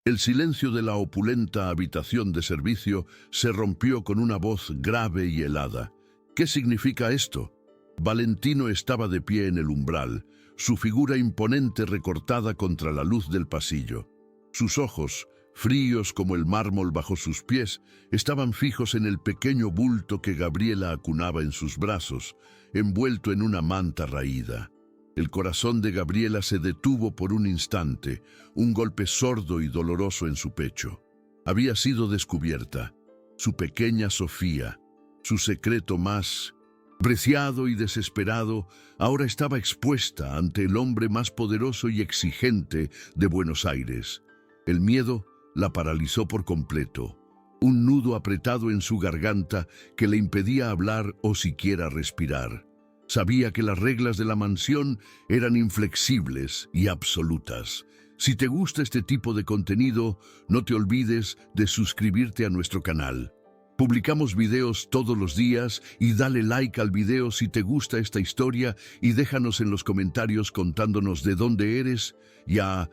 El silencio de la opulenta habitación de servicio se rompió con una voz grave y helada. ¿Qué significa esto? Valentino estaba de pie en el umbral, su figura imponente recortada contra la luz del pasillo. Sus ojos, fríos como el mármol bajo sus pies, estaban fijos en el pequeño bulto que Gabriela acunaba en sus brazos, envuelto en una manta raída. El corazón de Gabriela se detuvo por un instante, un golpe sordo y doloroso en su pecho. Había sido descubierta, su pequeña Sofía, su secreto más preciado y desesperado, ahora estaba expuesta ante el hombre más poderoso y exigente de Buenos Aires. El miedo la paralizó por completo, un nudo apretado en su garganta que le impedía hablar o siquiera respirar. Sabía que las reglas de la mansión eran inflexibles y absolutas. Si te gusta este tipo de contenido, no te olvides de suscribirte a nuestro canal. Publicamos videos todos los días y dale like al video si te gusta esta historia y déjanos en los comentarios contándonos de dónde eres y a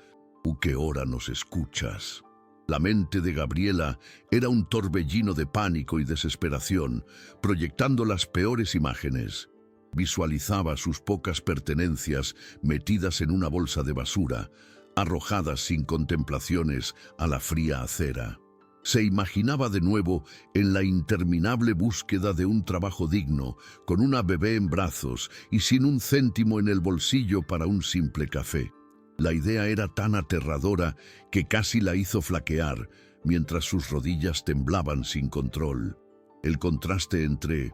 qué hora nos escuchas. La mente de Gabriela era un torbellino de pánico y desesperación, proyectando las peores imágenes. Visualizaba sus pocas pertenencias metidas en una bolsa de basura, arrojadas sin contemplaciones a la fría acera. Se imaginaba de nuevo en la interminable búsqueda de un trabajo digno, con una bebé en brazos y sin un céntimo en el bolsillo para un simple café. La idea era tan aterradora que casi la hizo flaquear, mientras sus rodillas temblaban sin control. El contraste entre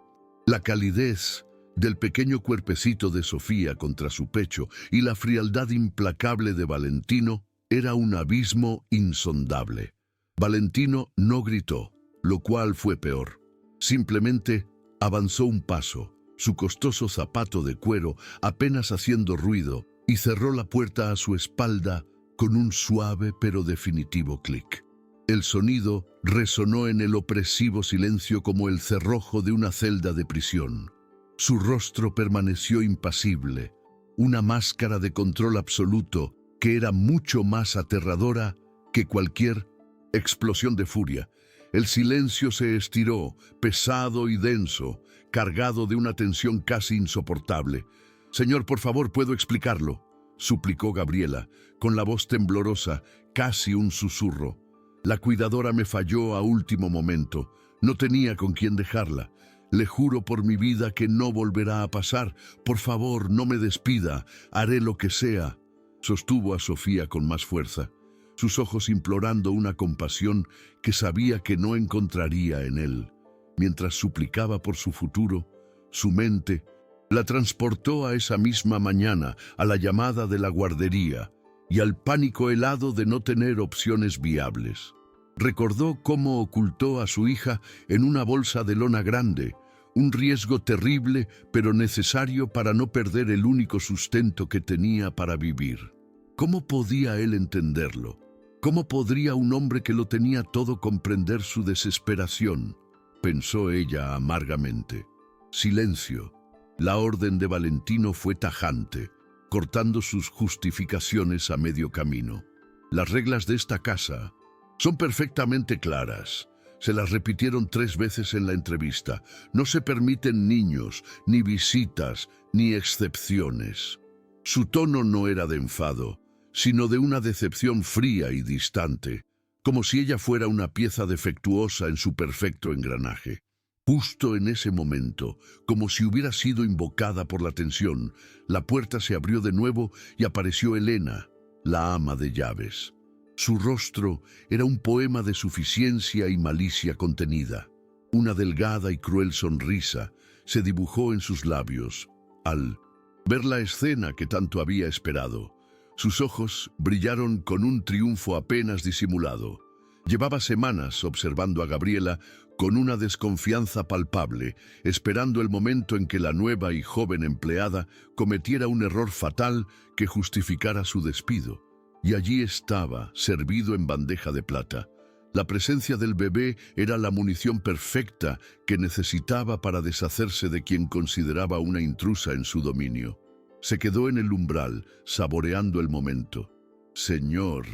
la calidez del pequeño cuerpecito de Sofía contra su pecho y la frialdad implacable de Valentino era un abismo insondable. Valentino no gritó, lo cual fue peor. Simplemente avanzó un paso, su costoso zapato de cuero apenas haciendo ruido, y cerró la puerta a su espalda con un suave pero definitivo clic. El sonido resonó en el opresivo silencio como el cerrojo de una celda de prisión. Su rostro permaneció impasible, una máscara de control absoluto que era mucho más aterradora que cualquier explosión de furia. El silencio se estiró, pesado y denso, cargado de una tensión casi insoportable. «Señor, por favor, ¿puedo explicarlo?», suplicó Gabriela, con la voz temblorosa, casi un susurro. «La cuidadora me falló a último momento. No tenía con quién dejarla. Le juro por mi vida que no volverá a pasar. Por favor, no me despida. Haré lo que sea». Sostuvo a Sofía con más fuerza, sus ojos implorando una compasión que sabía que no encontraría en él. Mientras suplicaba por su futuro, su mente la transportó a esa misma mañana, a la llamada de la guardería y al pánico helado de no tener opciones viables. Recordó cómo ocultó a su hija en una bolsa de lona grande, un riesgo terrible pero necesario para no perder el único sustento que tenía para vivir. ¿Cómo podía él entenderlo? ¿Cómo podría un hombre que lo tenía todo comprender su desesperación?, pensó ella amargamente. Silencio. La orden de Valentino fue tajante, cortando sus justificaciones a medio camino. Las reglas de esta casa son perfectamente claras. Se las repitieron 3 veces en la entrevista. No se permiten niños, ni visitas, ni excepciones. Su tono no era de enfado, sino de una decepción fría y distante, como si ella fuera una pieza defectuosa en su perfecto engranaje. Justo en ese momento, como si hubiera sido invocada por la tensión, la puerta se abrió de nuevo y apareció Elena, la ama de llaves. Su rostro era un poema de suficiencia y malicia contenida. Una delgada y cruel sonrisa se dibujó en sus labios al ver la escena que tanto había esperado. Sus ojos brillaron con un triunfo apenas disimulado. Llevaba semanas observando a Gabriela con una desconfianza palpable, esperando el momento en que la nueva y joven empleada cometiera un error fatal que justificara su despido. Y allí estaba, servido en bandeja de plata. La presencia del bebé era la munición perfecta que necesitaba para deshacerse de quien consideraba una intrusa en su dominio. Se quedó en el umbral, saboreando el momento. «Señor».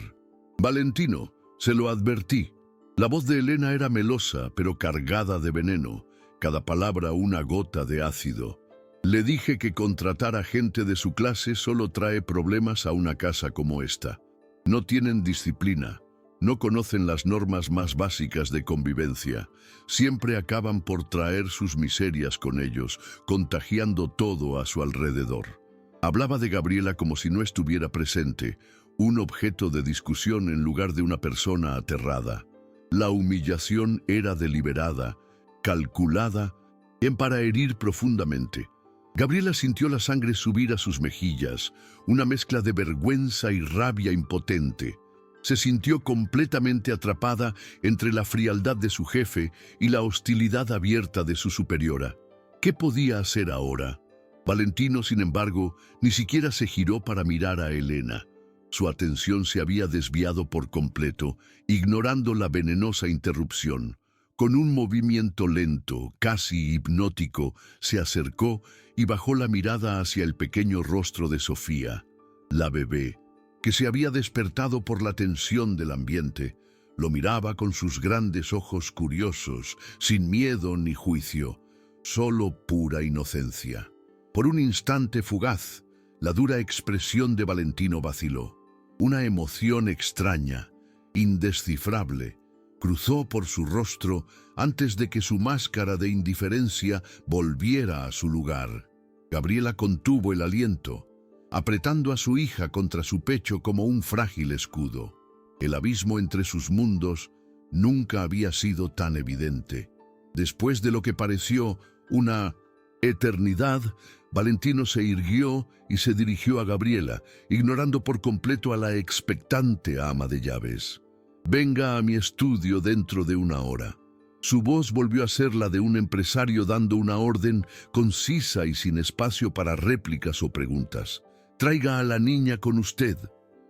«Valentino», Se lo advertí. La voz de Elena era melosa, pero cargada de veneno, cada palabra una gota de ácido. Le dije que contratar a gente de su clase solo trae problemas a una casa como esta. No tienen disciplina, no conocen las normas más básicas de convivencia. Siempre acaban por traer sus miserias con ellos, contagiando todo a su alrededor. Hablaba de Gabriela como si no estuviera presente, un objeto de discusión en lugar de una persona aterrada. La humillación era deliberada, calculada, para herir profundamente. Gabriela sintió la sangre subir a sus mejillas, una mezcla de vergüenza y rabia impotente. Se sintió completamente atrapada entre la frialdad de su jefe y la hostilidad abierta de su superiora. ¿Qué podía hacer ahora? Valentino, sin embargo, ni siquiera se giró para mirar a Elena. Su atención se había desviado por completo, ignorando la venenosa interrupción. Con un movimiento lento, casi hipnótico, se acercó y bajó la mirada hacia el pequeño rostro de Sofía, la bebé, que se había despertado por la tensión del ambiente. Lo miraba con sus grandes ojos curiosos, sin miedo ni juicio, solo pura inocencia. Por un instante fugaz, la dura expresión de Valentino vaciló. Una emoción extraña, indescifrable, cruzó por su rostro antes de que su máscara de indiferencia volviera a su lugar. Gabriela contuvo el aliento, apretando a su hija contra su pecho como un frágil escudo. El abismo entre sus mundos nunca había sido tan evidente. Después de lo que pareció una eternidad, Valentino se irguió y se dirigió a Gabriela, ignorando por completo a la expectante ama de llaves. «Venga a mi estudio dentro de una hora». Su voz volvió a ser la de un empresario dando una orden concisa y sin espacio para réplicas o preguntas. «Traiga a la niña con usted».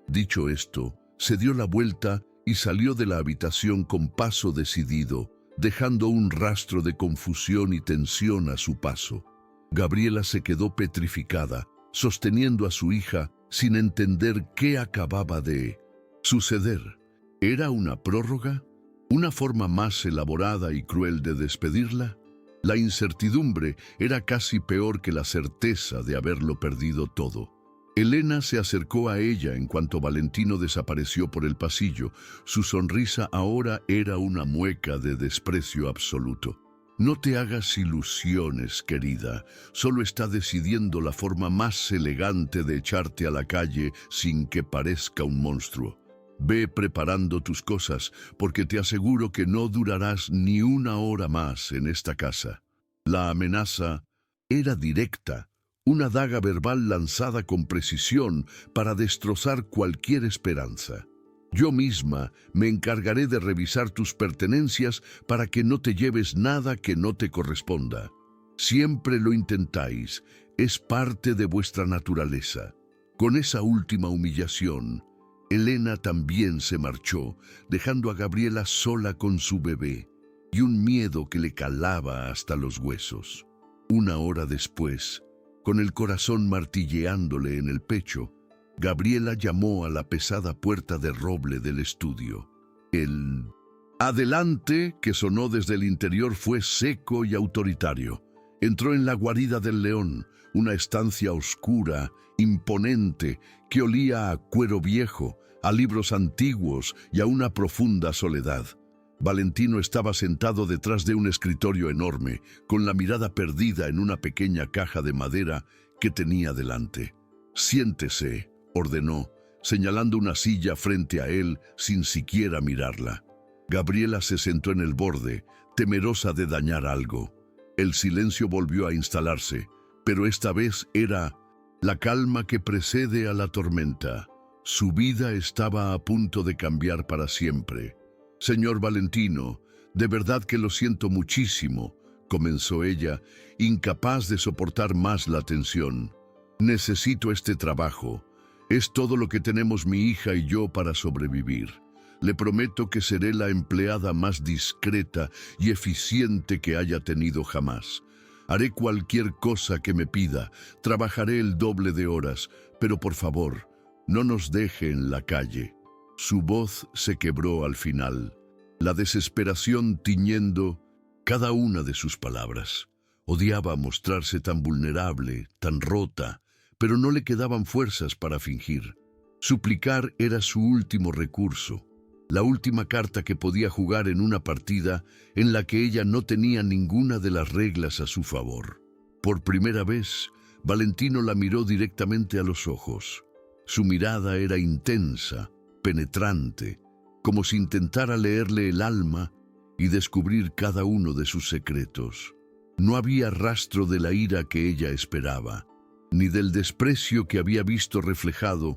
Dicho esto, se dio la vuelta y salió de la habitación con paso decidido, dejando un rastro de confusión y tensión a su paso. Gabriela se quedó petrificada, sosteniendo a su hija sin entender qué acababa de suceder. ¿Era una prórroga? ¿Una forma más elaborada y cruel de despedirla? La incertidumbre era casi peor que la certeza de haberlo perdido todo. Elena se acercó a ella en cuanto Valentino desapareció por el pasillo. Su sonrisa ahora era una mueca de desprecio absoluto. «No te hagas ilusiones, querida. Solo está decidiendo la forma más elegante de echarte a la calle sin que parezca un monstruo. Ve preparando tus cosas, porque te aseguro que no durarás ni una hora más en esta casa». La amenaza era directa, una daga verbal lanzada con precisión para destrozar cualquier esperanza. «Yo misma me encargaré de revisar tus pertenencias para que no te lleves nada que no te corresponda. Siempre lo intentáis, es parte de vuestra naturaleza». Con esa última humillación, Elena también se marchó, dejando a Gabriela sola con su bebé, y un miedo que le calaba hasta los huesos. Una hora después, con el corazón martilleándole en el pecho, Gabriela llamó a la pesada puerta de roble del estudio. El «adelante» que sonó desde el interior fue seco y autoritario. Entró en la guarida del león, una estancia oscura, imponente, que olía a cuero viejo, a libros antiguos y a una profunda soledad. Valentino estaba sentado detrás de un escritorio enorme, con la mirada perdida en una pequeña caja de madera que tenía delante. «Siéntese», ordenó, señalando una silla frente a él sin siquiera mirarla. Gabriela se sentó en el borde, temerosa de dañar algo. El silencio volvió a instalarse, pero esta vez era la calma que precede a la tormenta. Su vida estaba a punto de cambiar para siempre. «Señor Valentino, de verdad que lo siento muchísimo», comenzó ella, incapaz de soportar más la tensión. «Necesito este trabajo. Es todo lo que tenemos mi hija y yo para sobrevivir. Le prometo que seré la empleada más discreta y eficiente que haya tenido jamás. Haré cualquier cosa que me pida, trabajaré el doble de horas, pero por favor, no nos deje en la calle». Su voz se quebró al final, la desesperación tiñendo cada una de sus palabras. Odiaba mostrarse tan vulnerable, tan rota, pero no le quedaban fuerzas para fingir. Suplicar era su último recurso, la última carta que podía jugar en una partida en la que ella no tenía ninguna de las reglas a su favor. Por primera vez, Valentino la miró directamente a los ojos. Su mirada era intensa, penetrante, como si intentara leerle el alma y descubrir cada uno de sus secretos. No había rastro de la ira que ella esperaba, ni del desprecio que había visto reflejado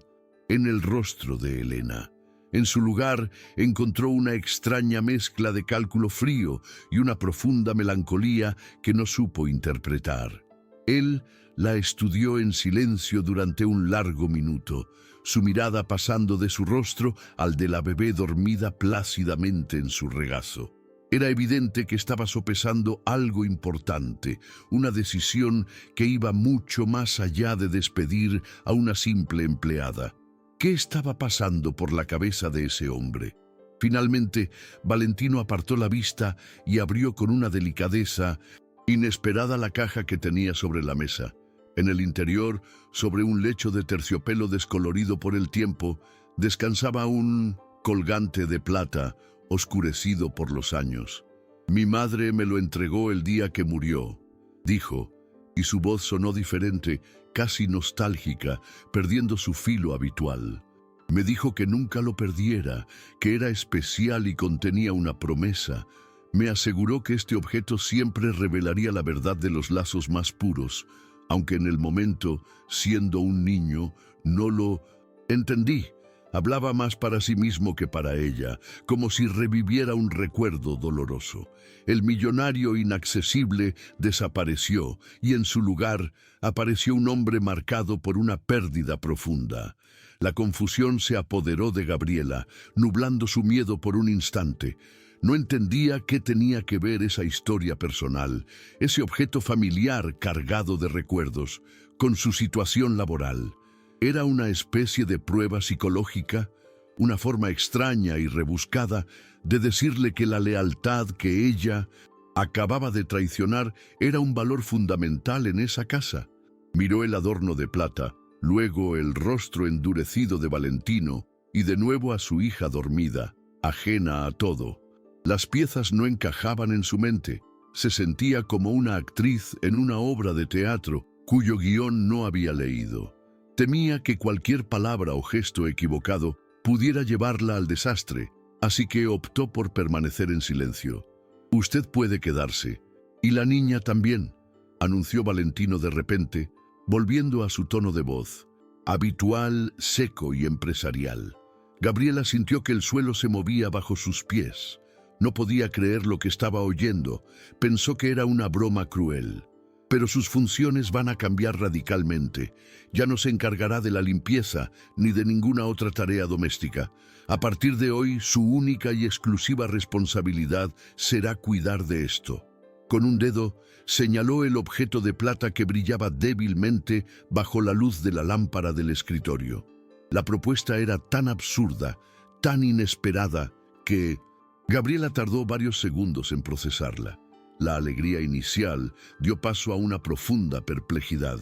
en el rostro de Elena. En su lugar encontró una extraña mezcla de cálculo frío y una profunda melancolía que no supo interpretar. Él la estudió en silencio durante un largo minuto, su mirada pasando de su rostro al de la bebé dormida plácidamente en su regazo. Era evidente que estaba sopesando algo importante, una decisión que iba mucho más allá de despedir a una simple empleada. ¿Qué estaba pasando por la cabeza de ese hombre? Finalmente, Valentino apartó la vista y abrió con una delicadeza inesperada la caja que tenía sobre la mesa. En el interior, sobre un lecho de terciopelo descolorido por el tiempo, descansaba un colgante de plata oscurecido por los años. «Mi madre me lo entregó el día que murió», dijo, y su voz sonó diferente, casi nostálgica, perdiendo su filo habitual. «Me dijo que nunca lo perdiera, que era especial y contenía una promesa. Me aseguró que este objeto siempre revelaría la verdad de los lazos más puros, aunque en el momento, siendo un niño, no lo entendí». Hablaba más para sí mismo que para ella, como si reviviera un recuerdo doloroso. El millonario inaccesible desapareció y en su lugar apareció un hombre marcado por una pérdida profunda. La confusión se apoderó de Gabriela, nublando su miedo por un instante. No entendía qué tenía que ver esa historia personal, ese objeto familiar cargado de recuerdos, con su situación laboral. Era una especie de prueba psicológica, una forma extraña y rebuscada de decirle que la lealtad que ella acababa de traicionar era un valor fundamental en esa casa. Miró el adorno de plata, luego el rostro endurecido de Valentino y de nuevo a su hija dormida, ajena a todo. Las piezas no encajaban en su mente. Se sentía como una actriz en una obra de teatro cuyo guión no había leído. Temía que cualquier palabra o gesto equivocado pudiera llevarla al desastre, así que optó por permanecer en silencio. «Usted puede quedarse, y la niña también», anunció Valentino de repente, volviendo a su tono de voz, habitual, seco y empresarial. Gabriela sintió que el suelo se movía bajo sus pies. No podía creer lo que estaba oyendo, pensó que era una broma cruel. Pero sus funciones van a cambiar radicalmente. Ya no se encargará de la limpieza ni de ninguna otra tarea doméstica. A partir de hoy, su única y exclusiva responsabilidad será cuidar de esto. Con un dedo, señaló el objeto de plata que brillaba débilmente bajo la luz de la lámpara del escritorio. La propuesta era tan absurda, tan inesperada, que Gabriela tardó varios segundos en procesarla. La alegría inicial dio paso a una profunda perplejidad.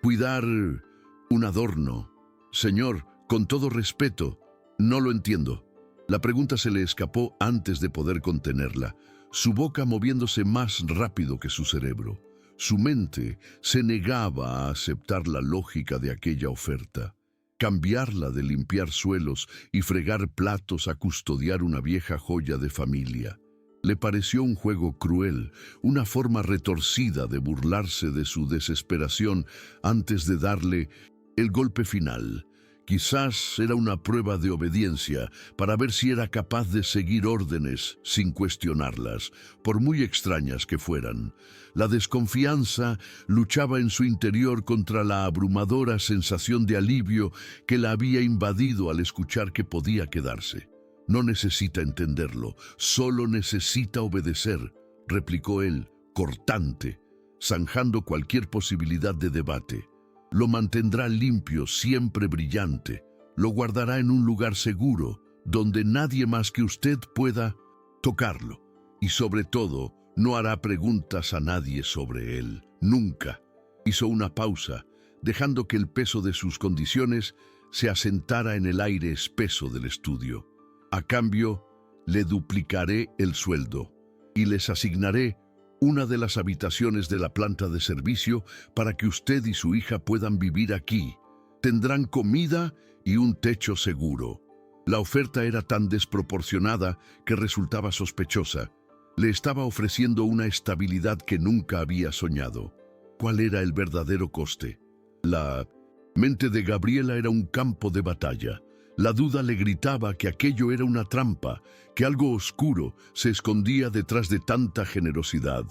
«Cuidar un adorno. Señor, con todo respeto, no lo entiendo». La pregunta se le escapó antes de poder contenerla, su boca moviéndose más rápido que su cerebro. Su mente se negaba a aceptar la lógica de aquella oferta. Cambiarla de limpiar suelos y fregar platos a custodiar una vieja joya de familia. Le pareció un juego cruel, una forma retorcida de burlarse de su desesperación antes de darle el golpe final. Quizás era una prueba de obediencia para ver si era capaz de seguir órdenes sin cuestionarlas, por muy extrañas que fueran. La desconfianza luchaba en su interior contra la abrumadora sensación de alivio que la había invadido al escuchar que podía quedarse. «No necesita entenderlo, solo necesita obedecer», replicó él, cortante, zanjando cualquier posibilidad de debate. «Lo mantendrá limpio, siempre brillante. Lo guardará en un lugar seguro, donde nadie más que usted pueda tocarlo. Y sobre todo, no hará preguntas a nadie sobre él. Nunca. Hizo una pausa, dejando que el peso de sus condiciones se asentara en el aire espeso del estudio. A cambio, le duplicaré el sueldo y les asignaré una de las habitaciones de la planta de servicio para que usted y su hija puedan vivir aquí. Tendrán comida y un techo seguro. La oferta era tan desproporcionada que resultaba sospechosa. Le estaba ofreciendo una estabilidad que nunca había soñado. ¿Cuál era el verdadero coste? La mente de Gabriela era un campo de batalla. La duda le gritaba que aquello era una trampa, que algo oscuro se escondía detrás de tanta generosidad.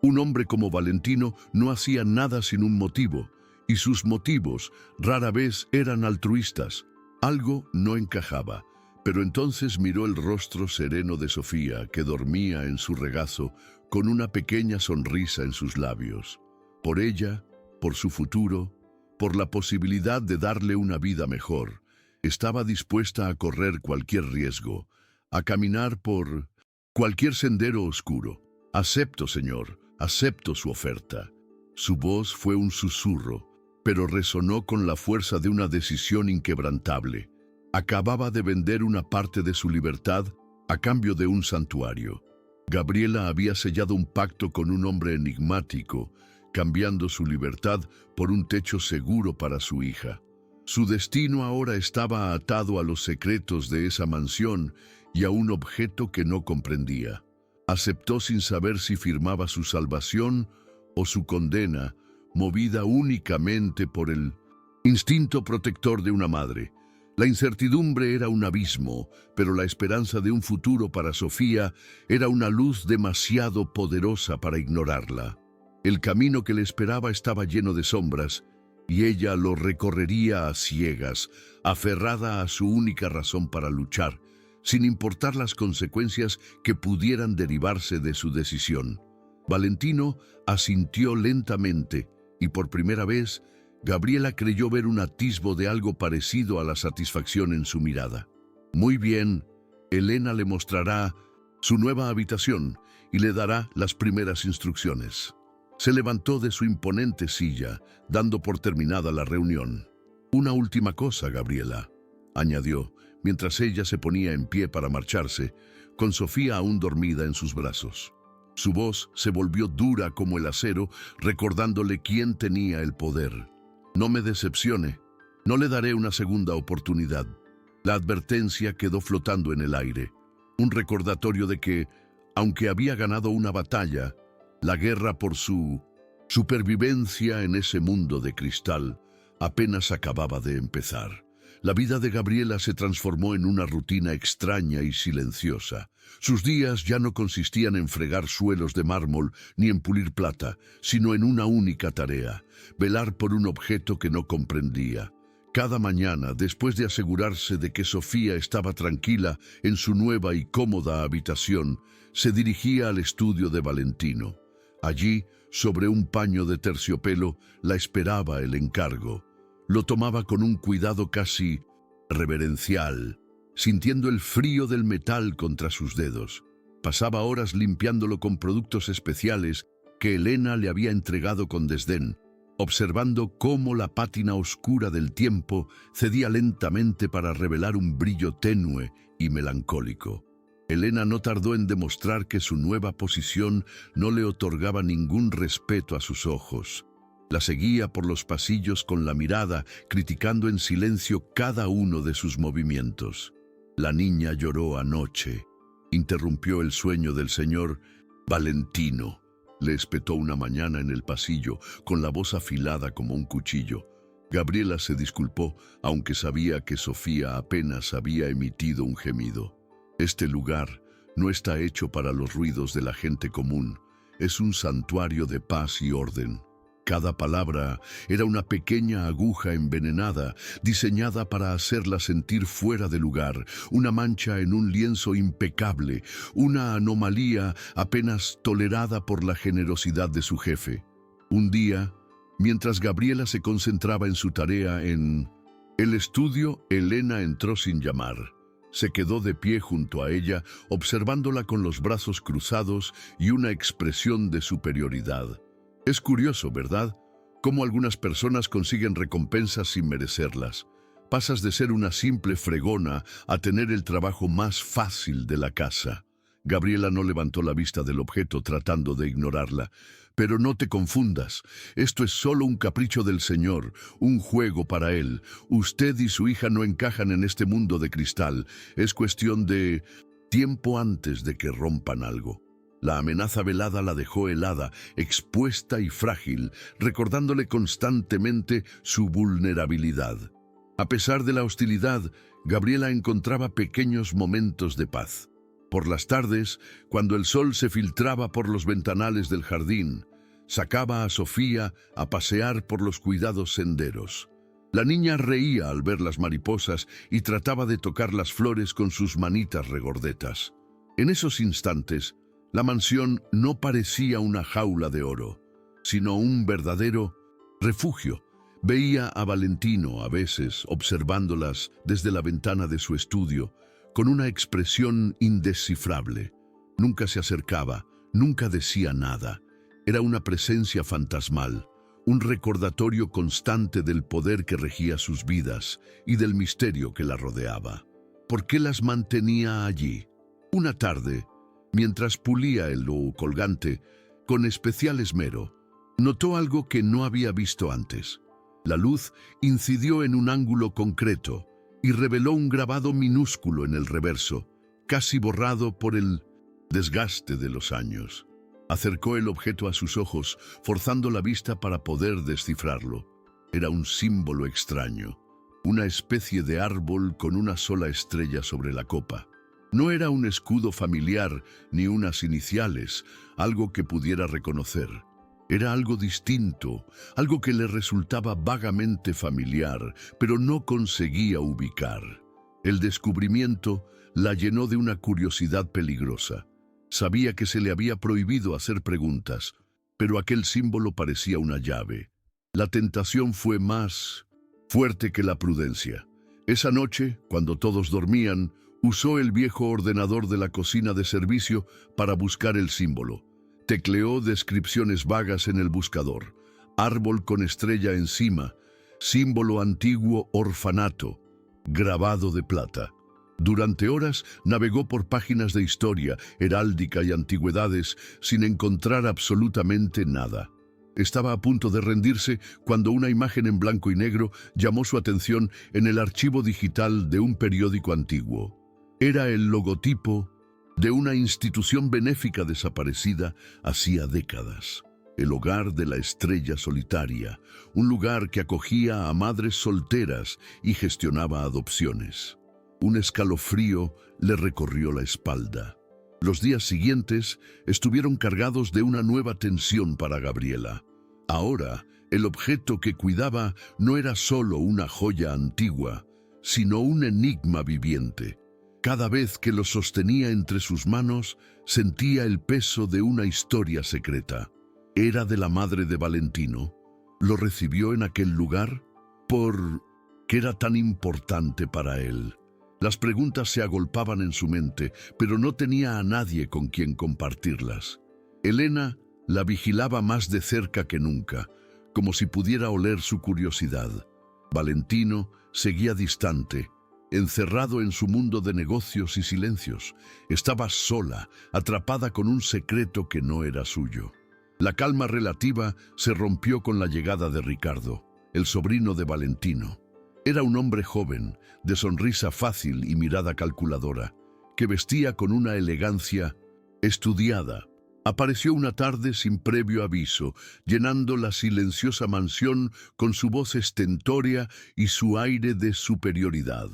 Un hombre como Valentino no hacía nada sin un motivo, y sus motivos rara vez eran altruistas. Algo no encajaba, pero entonces miró el rostro sereno de Sofía, que dormía en su regazo con una pequeña sonrisa en sus labios. Por ella, por su futuro, por la posibilidad de darle una vida mejor, estaba dispuesta a correr cualquier riesgo, a caminar por cualquier sendero oscuro. Acepto, señor, acepto su oferta. Su voz fue un susurro, pero resonó con la fuerza de una decisión inquebrantable. Acababa de vender una parte de su libertad a cambio de un santuario. Gabriela había sellado un pacto con un hombre enigmático, cambiando su libertad por un techo seguro para su hija. Su destino ahora estaba atado a los secretos de esa mansión y a un objeto que no comprendía. Aceptó sin saber si firmaba su salvación o su condena, movida únicamente por el instinto protector de una madre. La incertidumbre era un abismo, pero la esperanza de un futuro para Sofía era una luz demasiado poderosa para ignorarla. El camino que le esperaba estaba lleno de sombras, y ella lo recorrería a ciegas, aferrada a su única razón para luchar, sin importar las consecuencias que pudieran derivarse de su decisión. Valentino asintió lentamente, y por primera vez, Gabriela creyó ver un atisbo de algo parecido a la satisfacción en su mirada. Muy bien, Elena le mostrará su nueva habitación y le dará las primeras instrucciones. Se levantó de su imponente silla, dando por terminada la reunión. Una última cosa, Gabriela, añadió, mientras ella se ponía en pie para marcharse, con Sofía aún dormida en sus brazos. Su voz se volvió dura como el acero, recordándole quién tenía el poder. No me decepcione, no le daré una segunda oportunidad. La advertencia quedó flotando en el aire, un recordatorio de que, aunque había ganado una batalla, la guerra por su supervivencia en ese mundo de cristal apenas acababa de empezar. La vida de Gabriela se transformó en una rutina extraña y silenciosa. Sus días ya no consistían en fregar suelos de mármol ni en pulir plata, sino en una única tarea: velar por un objeto que no comprendía. Cada mañana, después de asegurarse de que Sofía estaba tranquila en su nueva y cómoda habitación, se dirigía al estudio de Valentino. Allí, sobre un paño de terciopelo, la esperaba el encargo. Lo tomaba con un cuidado casi reverencial, sintiendo el frío del metal contra sus dedos. Pasaba horas limpiándolo con productos especiales que Elena le había entregado con desdén, observando cómo la pátina oscura del tiempo cedía lentamente para revelar un brillo tenue y melancólico. Elena no tardó en demostrar que su nueva posición no le otorgaba ningún respeto a sus ojos. La seguía por los pasillos con la mirada, criticando en silencio cada uno de sus movimientos. La niña lloró anoche. Interrumpió el sueño del señor Valentino. Le espetó una mañana en el pasillo, con la voz afilada como un cuchillo. Gabriela se disculpó, aunque sabía que Sofía apenas había emitido un gemido. Este lugar no está hecho para los ruidos de la gente común. Es un santuario de paz y orden. Cada palabra era una pequeña aguja envenenada, diseñada para hacerla sentir fuera de lugar, una mancha en un lienzo impecable, una anomalía apenas tolerada por la generosidad de su jefe. Un día, mientras Gabriela se concentraba en su tarea en el estudio, Elena entró sin llamar. Se quedó de pie junto a ella, observándola con los brazos cruzados y una expresión de superioridad. Es curioso, ¿verdad?, cómo algunas personas consiguen recompensas sin merecerlas. Pasas de ser una simple fregona a tener el trabajo más fácil de la casa. Gabriela no levantó la vista del objeto tratando de ignorarla. Pero no te confundas, esto es solo un capricho del Señor, un juego para Él. Usted y su hija no encajan en este mundo de cristal. Es cuestión de tiempo antes de que rompan algo. La amenaza velada la dejó helada, expuesta y frágil, recordándole constantemente su vulnerabilidad. A pesar de la hostilidad, Gabriela encontraba pequeños momentos de paz. Por las tardes, cuando el sol se filtraba por los ventanales del jardín, sacaba a Sofía a pasear por los cuidados senderos. La niña reía al ver las mariposas y trataba de tocar las flores con sus manitas regordetas. En esos instantes, la mansión no parecía una jaula de oro, sino un verdadero refugio. Veía a Valentino a veces observándolas desde la ventana de su estudio, con una expresión indescifrable. Nunca se acercaba, nunca decía nada. Era una presencia fantasmal, un recordatorio constante del poder que regía sus vidas y del misterio que la rodeaba. ¿Por qué las mantenía allí? Una tarde, mientras pulía el colgante con especial esmero, notó algo que no había visto antes. La luz incidió en un ángulo concreto y reveló un grabado minúsculo en el reverso, casi borrado por el desgaste de los años. Acercó el objeto a sus ojos, forzando la vista para poder descifrarlo. Era un símbolo extraño, una especie de árbol con una sola estrella sobre la copa. No era un escudo familiar ni unas iniciales, algo que pudiera reconocer. Era algo distinto, algo que le resultaba vagamente familiar, pero no conseguía ubicar. El descubrimiento la llenó de una curiosidad peligrosa. Sabía que se le había prohibido hacer preguntas, pero aquel símbolo parecía una llave. La tentación fue más fuerte que la prudencia. Esa noche, cuando todos dormían, usó el viejo ordenador de la cocina de servicio para buscar el símbolo. Tecleó descripciones vagas en el buscador. Árbol con estrella encima, símbolo antiguo orfanato, grabado de plata. Durante horas navegó por páginas de historia, heráldica y antigüedades sin encontrar absolutamente nada. Estaba a punto de rendirse cuando una imagen en blanco y negro llamó su atención en el archivo digital de un periódico antiguo. Era el logotipo de una institución benéfica desaparecida hacía décadas. El hogar de la estrella solitaria, un lugar que acogía a madres solteras y gestionaba adopciones. Un escalofrío le recorrió la espalda. Los días siguientes estuvieron cargados de una nueva tensión para Gabriela. Ahora, el objeto que cuidaba no era solo una joya antigua, sino un enigma viviente. Cada vez que lo sostenía entre sus manos, sentía el peso de una historia secreta. ¿Era de la madre de Valentino? ¿Lo recibió en aquel lugar? ¿Por qué era tan importante para él? Las preguntas se agolpaban en su mente, pero no tenía a nadie con quien compartirlas. Elena la vigilaba más de cerca que nunca, como si pudiera oler su curiosidad. Valentino seguía distante, encerrado en su mundo de negocios y silencios. Estaba sola, atrapada con un secreto que no era suyo. La calma relativa se rompió con la llegada de Ricardo, el sobrino de Valentino. Era un hombre joven, de sonrisa fácil y mirada calculadora, que vestía con una elegancia estudiada. Apareció una tarde sin previo aviso, llenando la silenciosa mansión con su voz estentórea y su aire de superioridad.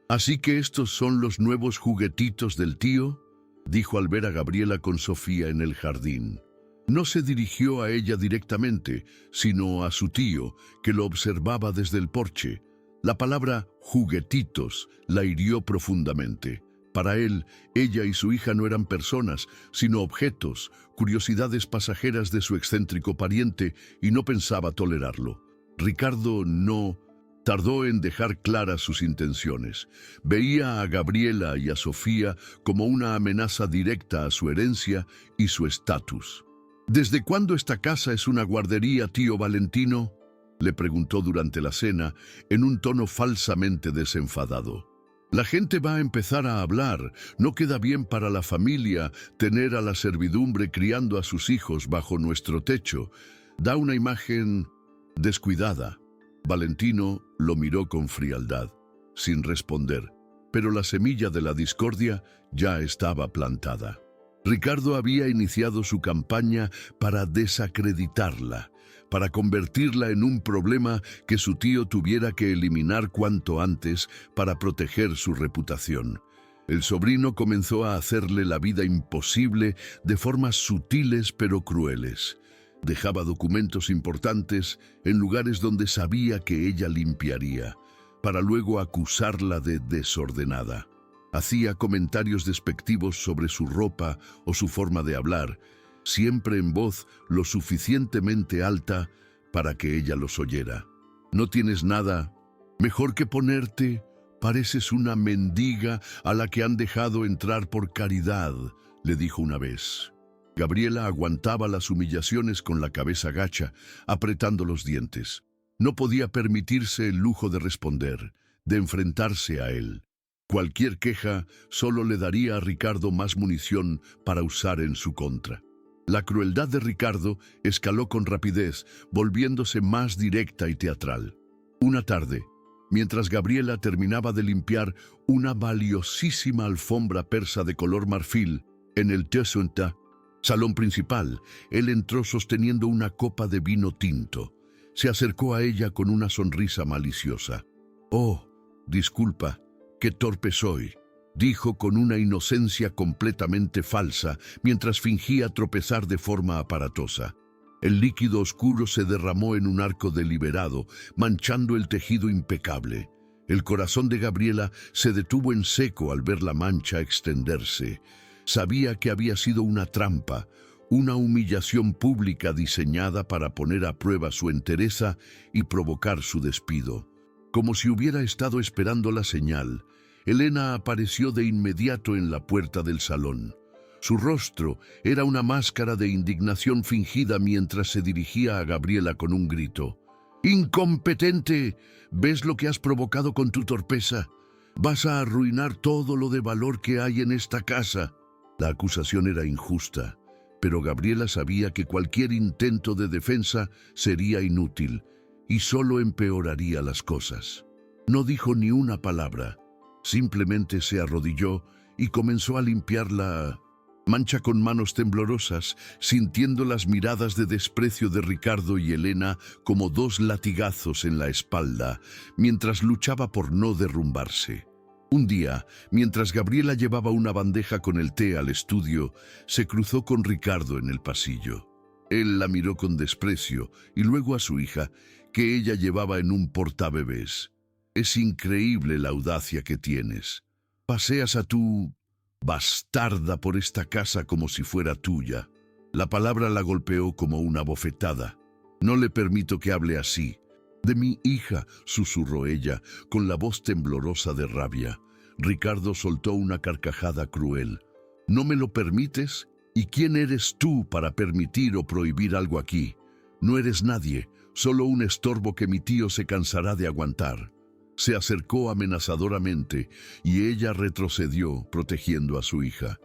«¿Así que estos son los nuevos juguetitos del tío?», dijo al ver a Gabriela con Sofía en el jardín. No se dirigió a ella directamente, sino a su tío, que lo observaba desde el porche. La palabra «juguetitos» la hirió profundamente. Para él, ella y su hija no eran personas, sino objetos, curiosidades pasajeras de su excéntrico pariente, y no pensaba tolerarlo. Ricardo no Tardó en dejar claras sus intenciones. Veía a Gabriela y a Sofía como una amenaza directa a su herencia y su estatus. ¿Desde cuándo esta casa es una guardería, tío Valentino?, le preguntó durante la cena en un tono falsamente desenfadado. La gente va a empezar a hablar. No queda bien para la familia tener a la servidumbre criando a sus hijos bajo nuestro techo. Da una imagen descuidada. Valentino lo miró con frialdad, sin responder, pero la semilla de la discordia ya estaba plantada. Ricardo había iniciado su campaña para desacreditarla, para convertirla en un problema que su tío tuviera que eliminar cuanto antes para proteger su reputación. El sobrino comenzó a hacerle la vida imposible de formas sutiles pero crueles. Dejaba documentos importantes en lugares donde sabía que ella limpiaría, para luego acusarla de desordenada. Hacía comentarios despectivos sobre su ropa o su forma de hablar, siempre en voz lo suficientemente alta para que ella los oyera. ¿No tienes nada mejor que ponerte? Pareces una mendiga a la que han dejado entrar por caridad, le dijo una vez. Gabriela aguantaba las humillaciones con la cabeza gacha, apretando los dientes. No podía permitirse el lujo de responder, de enfrentarse a él. Cualquier queja solo le daría a Ricardo más munición para usar en su contra. La crueldad de Ricardo escaló con rapidez, volviéndose más directa y teatral. Una tarde, mientras Gabriela terminaba de limpiar una valiosísima alfombra persa de color marfil en el Tessunta, salón principal, él entró sosteniendo una copa de vino tinto. Se acercó a ella con una sonrisa maliciosa. «Oh, disculpa, qué torpe soy», dijo con una inocencia completamente falsa mientras fingía tropezar de forma aparatosa. El líquido oscuro se derramó en un arco deliberado, manchando el tejido impecable. El corazón de Gabriela se detuvo en seco al ver la mancha extenderse. Sabía que había sido una trampa, una humillación pública diseñada para poner a prueba su entereza y provocar su despido. Como si hubiera estado esperando la señal, Elena apareció de inmediato en la puerta del salón. Su rostro era una máscara de indignación fingida mientras se dirigía a Gabriela con un grito. «¡Incompetente! ¿Ves lo que has provocado con tu torpeza? Vas a arruinar todo lo de valor que hay en esta casa». La acusación era injusta, pero Gabriela sabía que cualquier intento de defensa sería inútil y solo empeoraría las cosas. No dijo ni una palabra, simplemente se arrodilló y comenzó a limpiar la mancha con manos temblorosas, sintiendo las miradas de desprecio de Ricardo y Elena como dos latigazos en la espalda, mientras luchaba por no derrumbarse. Un día, mientras Gabriela llevaba una bandeja con el té al estudio, se cruzó con Ricardo en el pasillo. Él la miró con desprecio y luego a su hija, que ella llevaba en un portabebés. «Es increíble la audacia que tienes. Paseas a tu bastarda por esta casa como si fuera tuya». La palabra la golpeó como una bofetada. «No le permito que hable así». «De mi hija», susurró ella, con la voz temblorosa de rabia. Ricardo soltó una carcajada cruel. «¿No me lo permites? ¿Y quién eres tú para permitir o prohibir algo aquí? No eres nadie, solo un estorbo que mi tío se cansará de aguantar». Se acercó amenazadoramente y ella retrocedió, protegiendo a su hija.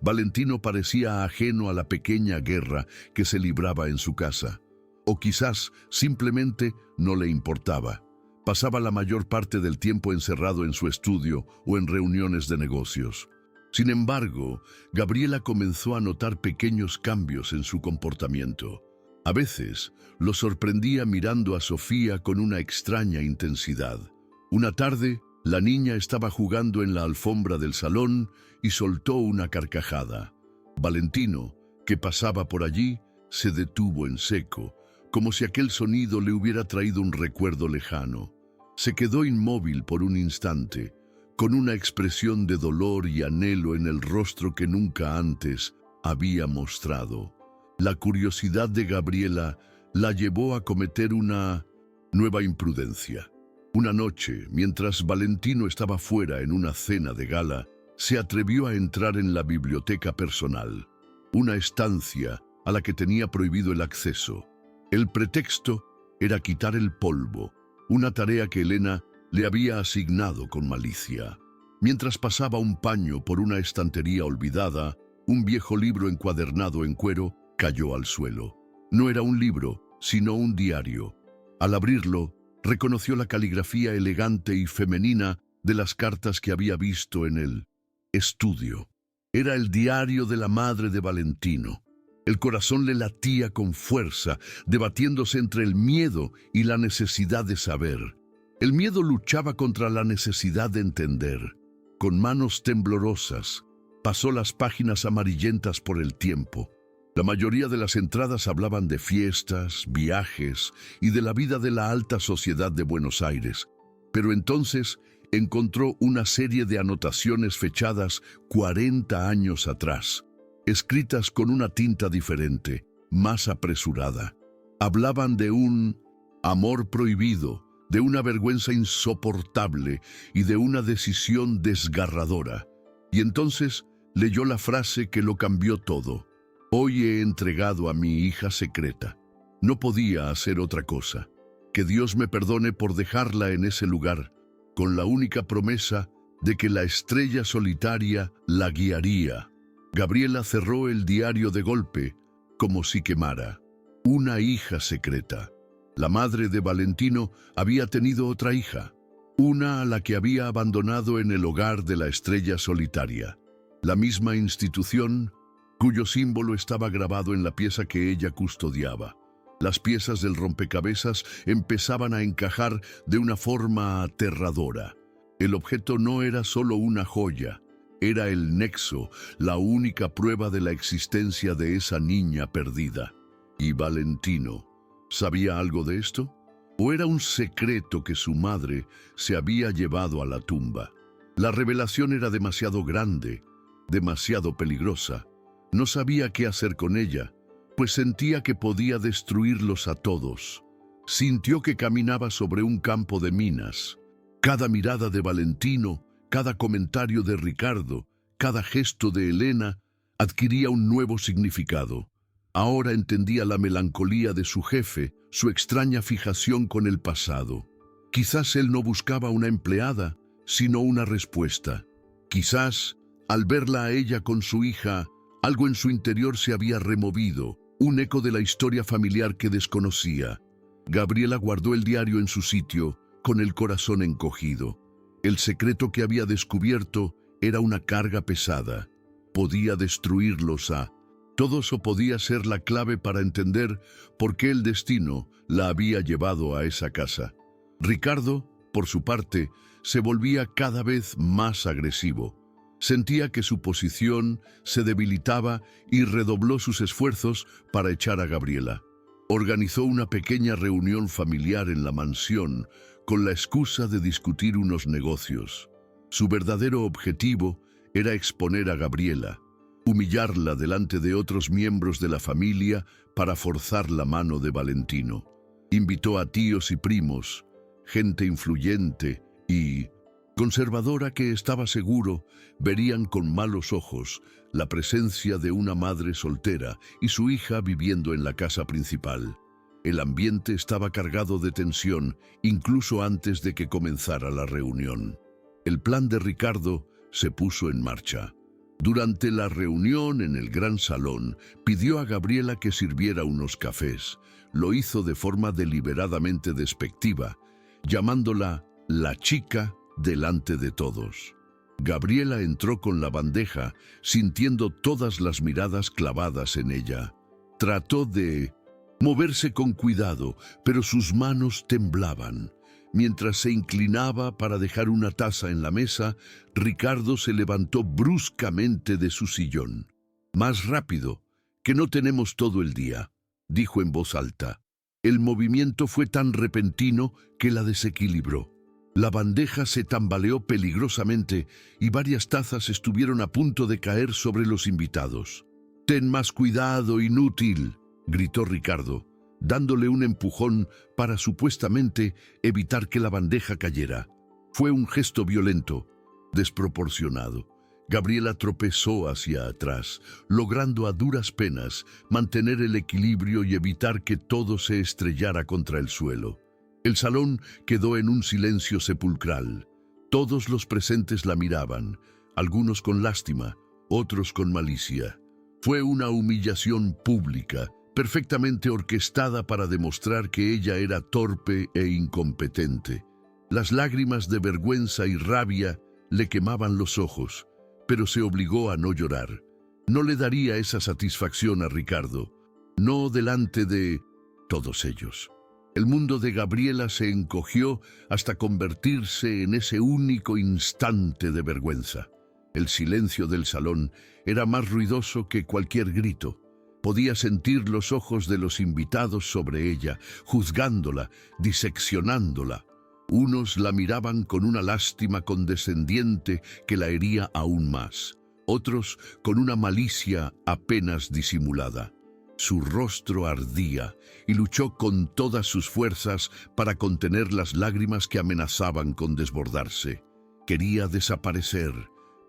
Valentino parecía ajeno a la pequeña guerra que se libraba en su casa. O quizás simplemente no le importaba. Pasaba la mayor parte del tiempo encerrado en su estudio o en reuniones de negocios. Sin embargo, Gabriela comenzó a notar pequeños cambios en su comportamiento. A veces, lo sorprendía mirando a Sofía con una extraña intensidad. Una tarde, la niña estaba jugando en la alfombra del salón y soltó una carcajada. Valentino, que pasaba por allí, se detuvo en seco, como si aquel sonido le hubiera traído un recuerdo lejano. Se quedó inmóvil por un instante, con una expresión de dolor y anhelo en el rostro que nunca antes había mostrado. La curiosidad de Gabriela la llevó a cometer una nueva imprudencia. Una noche, mientras Valentino estaba fuera en una cena de gala, se atrevió a entrar en la biblioteca personal, una estancia a la que tenía prohibido el acceso. El pretexto era quitar el polvo, una tarea que Elena le había asignado con malicia. Mientras pasaba un paño por una estantería olvidada, un viejo libro encuadernado en cuero cayó al suelo. No era un libro, sino un diario. Al abrirlo, reconoció la caligrafía elegante y femenina de las cartas que había visto en el estudio. Era el diario de la madre de Valentino. El corazón le latía con fuerza, debatiéndose entre el miedo y la necesidad de saber. El miedo luchaba contra la necesidad de entender. Con manos temblorosas, pasó las páginas amarillentas por el tiempo. La mayoría de las entradas hablaban de fiestas, viajes y de la vida de la alta sociedad de Buenos Aires. Pero entonces encontró una serie de anotaciones fechadas 40 años atrás, escritas con una tinta diferente, más apresurada. Hablaban de un amor prohibido, de una vergüenza insoportable y de una decisión desgarradora. Y entonces leyó la frase que lo cambió todo. Hoy he entregado a mi hija secreta. No podía hacer otra cosa. Que Dios me perdone por dejarla en ese lugar, con la única promesa de que la estrella solitaria la guiaría. Gabriela cerró el diario de golpe, como si quemara. Una hija secreta. La madre de Valentino había tenido otra hija, una a la que había abandonado en el hogar de la estrella solitaria. La misma institución cuyo símbolo estaba grabado en la pieza que ella custodiaba. Las piezas del rompecabezas empezaban a encajar de una forma aterradora. El objeto no era solo una joya, era el nexo, la única prueba de la existencia de esa niña perdida. ¿Y Valentino sabía algo de esto? ¿O era un secreto que su madre se había llevado a la tumba? La revelación era demasiado grande, demasiado peligrosa. No sabía qué hacer con ella, pues sentía que podía destruirlos a todos. Sintió que caminaba sobre un campo de minas. Cada mirada de Valentino, cada comentario de Ricardo, cada gesto de Elena adquiría un nuevo significado. Ahora entendía la melancolía de su jefe, su extraña fijación con el pasado. Quizás él no buscaba una empleada, sino una respuesta. Quizás, al verla a ella con su hija, algo en su interior se había removido, un eco de la historia familiar que desconocía. Gabriela guardó el diario en su sitio, con el corazón encogido. El secreto que había descubierto era una carga pesada. Podía destruirlos a todos o podía ser la clave para entender por qué el destino la había llevado a esa casa. Ricardo, por su parte, se volvía cada vez más agresivo. Sentía que su posición se debilitaba y redobló sus esfuerzos para echar a Gabriela. Organizó una pequeña reunión familiar en la mansión con la excusa de discutir unos negocios. Su verdadero objetivo era exponer a Gabriela, humillarla delante de otros miembros de la familia para forzar la mano de Valentino. Invitó a tíos y primos, gente influyente y conservadora que estaba seguro verían con malos ojos la presencia de una madre soltera y su hija viviendo en la casa principal. El ambiente estaba cargado de tensión, incluso antes de que comenzara la reunión. El plan de Ricardo se puso en marcha. Durante la reunión en el gran salón, pidió a Gabriela que sirviera unos cafés. Lo hizo de forma deliberadamente despectiva, llamándola la chica delante de todos. Gabriela entró con la bandeja, sintiendo todas las miradas clavadas en ella. Trató de moverse con cuidado, pero sus manos temblaban. Mientras se inclinaba para dejar una taza en la mesa, Ricardo se levantó bruscamente de su sillón. «Más rápido, que no tenemos todo el día», dijo en voz alta. El movimiento fue tan repentino que la desequilibró. La bandeja se tambaleó peligrosamente y varias tazas estuvieron a punto de caer sobre los invitados. «Ten más cuidado, inútil», gritó Ricardo. dándole un empujón para supuestamente evitar que la bandeja cayera. Fue un gesto violento, desproporcionado. Gabriela tropezó hacia atrás, logrando a duras penas mantener el equilibrio y evitar que todo se estrellara contra el suelo. El salón quedó en un silencio sepulcral. Todos los presentes la miraban, algunos con lástima, otros con malicia. Fue una humillación pública, perfectamente orquestada para demostrar que ella era torpe e incompetente. Las lágrimas de vergüenza y rabia le quemaban los ojos, pero se obligó a no llorar. No le daría esa satisfacción a Ricardo, no delante de todos ellos. El mundo de Gabriela se encogió hasta convertirse en ese único instante de vergüenza. El silencio del salón era más ruidoso que cualquier grito. Podía sentir los ojos de los invitados sobre ella, juzgándola, diseccionándola. Unos la miraban con una lástima condescendiente que la hería aún más, otros con una malicia apenas disimulada. Su rostro ardía y luchó con todas sus fuerzas para contener las lágrimas que amenazaban con desbordarse. Quería desaparecer,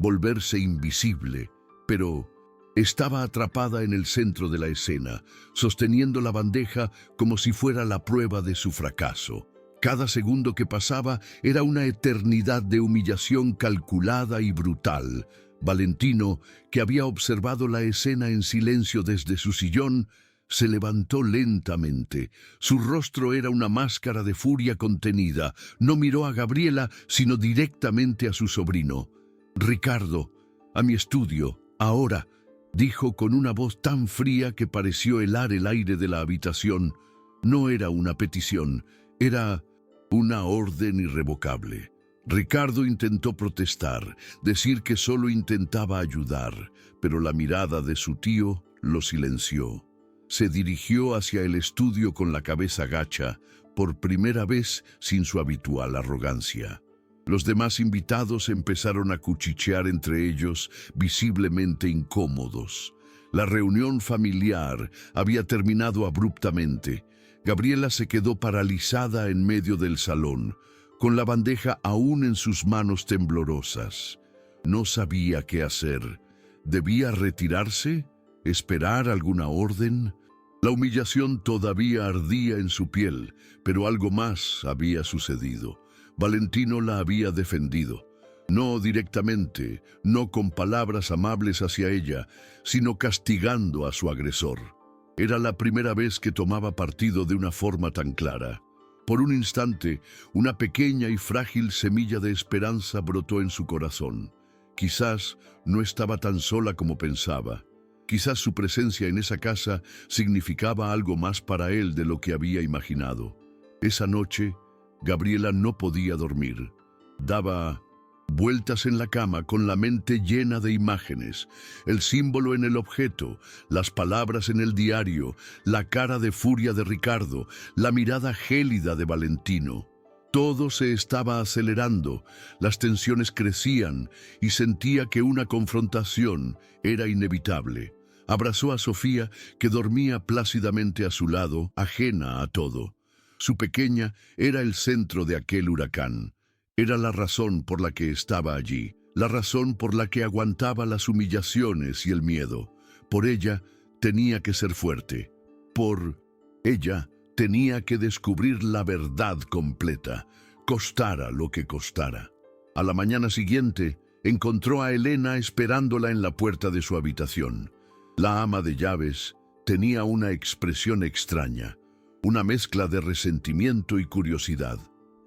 volverse invisible, pero estaba atrapada en el centro de la escena, sosteniendo la bandeja como si fuera la prueba de su fracaso. Cada segundo que pasaba era una eternidad de humillación calculada y brutal. Valentino, que había observado la escena en silencio desde su sillón, se levantó lentamente. Su rostro era una máscara de furia contenida. No miró a Gabriela, sino directamente a su sobrino. «Ricardo, a mi estudio, ahora», dijo con una voz tan fría que pareció helar el aire de la habitación. No era una petición, era una orden irrevocable. Ricardo intentó protestar, decir que solo intentaba ayudar, pero la mirada de su tío lo silenció. Se dirigió hacia el estudio con la cabeza gacha, por primera vez sin su habitual arrogancia. Los demás invitados empezaron a cuchichear entre ellos, visiblemente incómodos. La reunión familiar había terminado abruptamente. Gabriela se quedó paralizada en medio del salón, con la bandeja aún en sus manos temblorosas. No sabía qué hacer. ¿Debía retirarse? ¿Esperar alguna orden? La humillación todavía ardía en su piel, pero algo más había sucedido. Valentino la había defendido. No directamente, no con palabras amables hacia ella, sino castigando a su agresor. Era la primera vez que tomaba partido de una forma tan clara. Por un instante, una pequeña y frágil semilla de esperanza brotó en su corazón. Quizás no estaba tan sola como pensaba. Quizás su presencia en esa casa significaba algo más para él de lo que había imaginado. Esa noche, Gabriela no podía dormir. Daba vueltas en la cama con la mente llena de imágenes, el símbolo en el objeto, las palabras en el diario, la cara de furia de Ricardo, la mirada gélida de Valentino. Todo se estaba acelerando, las tensiones crecían y sentía que una confrontación era inevitable. Abrazó a Sofía, que dormía plácidamente a su lado, ajena a todo. Su pequeña era el centro de aquel huracán. Era la razón por la que estaba allí, la razón por la que aguantaba las humillaciones y el miedo. Por ella tenía que ser fuerte. Por ella tenía que descubrir la verdad completa, costara lo que costara. A la mañana siguiente, encontró a Elena esperándola en la puerta de su habitación. La ama de llaves tenía una expresión extraña, una mezcla de resentimiento y curiosidad.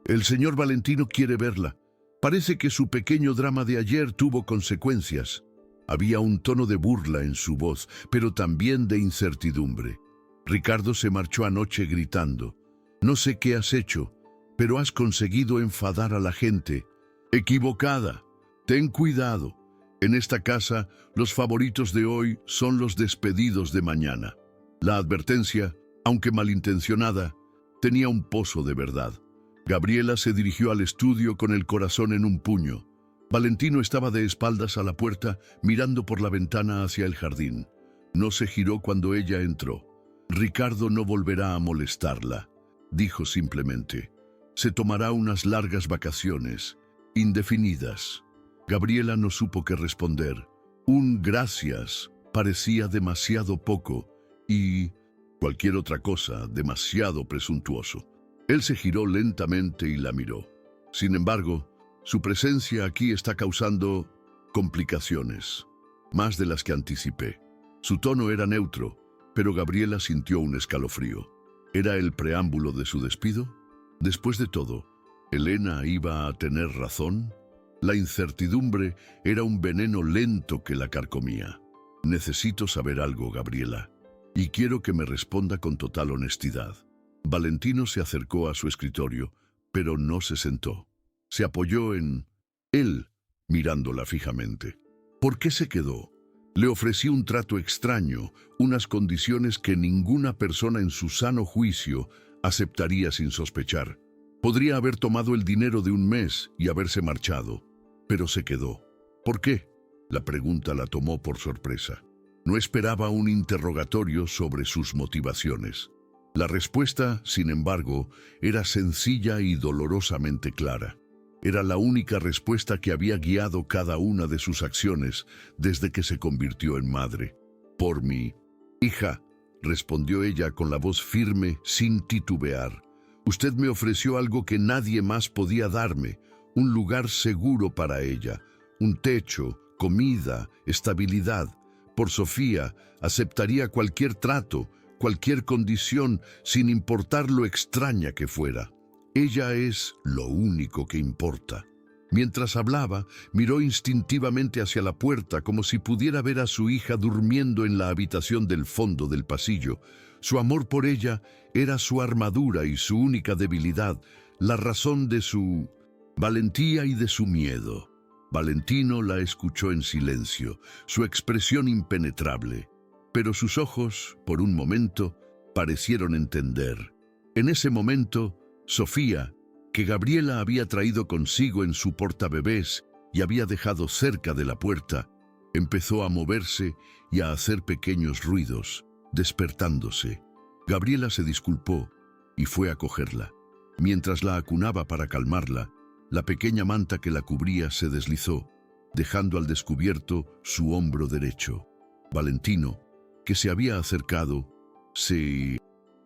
«El señor Valentino quiere verla. Parece que su pequeño drama de ayer tuvo consecuencias». Había un tono de burla en su voz, pero también de incertidumbre. Ricardo se marchó anoche gritando: «No sé qué has hecho, pero has conseguido enfadar a la gente. Equivocada. Ten cuidado. En esta casa, los favoritos de hoy son los despedidos de mañana». La advertencia, aunque malintencionada, tenía un pozo de verdad. Gabriela se dirigió al estudio con el corazón en un puño. Valentino estaba de espaldas a la puerta, mirando por la ventana hacia el jardín. No se giró cuando ella entró. Ricardo no volverá a molestarla, dijo simplemente. Se tomará unas largas vacaciones, indefinidas. Gabriela no supo qué responder. Un gracias parecía demasiado poco y cualquier otra cosa demasiado presuntuoso. Él se giró lentamente y la miró. Sin embargo, su presencia aquí está causando complicaciones, más de las que anticipé. Su tono era neutro, pero Gabriela sintió un escalofrío. ¿Era el preámbulo de su despido? Después de todo, ¿Elena iba a tener razón? La incertidumbre era un veneno lento que la carcomía. Necesito saber algo, Gabriela, y quiero que me responda con total honestidad. Valentino se acercó a su escritorio, pero no se sentó. Se apoyó en él, mirándola fijamente. ¿Por qué se quedó? Le ofrecí un trato extraño, unas condiciones que ninguna persona en su sano juicio aceptaría sin sospechar. Podría haber tomado el dinero de un mes y haberse marchado, pero se quedó. ¿Por qué? La pregunta la tomó por sorpresa. No esperaba un interrogatorio sobre sus motivaciones. La respuesta, sin embargo, era sencilla y dolorosamente clara. Era la única respuesta que había guiado cada una de sus acciones desde que se convirtió en madre. Por mi hija, respondió ella con la voz firme, sin titubear. Usted me ofreció algo que nadie más podía darme, un lugar seguro para ella, un techo, comida, estabilidad. Por Sofía, aceptaría cualquier trato, cualquier condición, sin importar lo extraña que fuera. Ella es lo único que importa. Mientras hablaba, miró instintivamente hacia la puerta como si pudiera ver a su hija durmiendo en la habitación del fondo del pasillo. Su amor por ella era su armadura y su única debilidad, la razón de su valentía y de su miedo. Valentino la escuchó en silencio, su expresión impenetrable, pero sus ojos, por un momento, parecieron entender. En ese momento, Sofía, que Gabriela había traído consigo en su portabebés y había dejado cerca de la puerta, empezó a moverse y a hacer pequeños ruidos, despertándose. Gabriela se disculpó y fue a cogerla. Mientras la acunaba para calmarla, la pequeña manta que la cubría se deslizó, dejando al descubierto su hombro derecho. Valentino, que se había acercado, se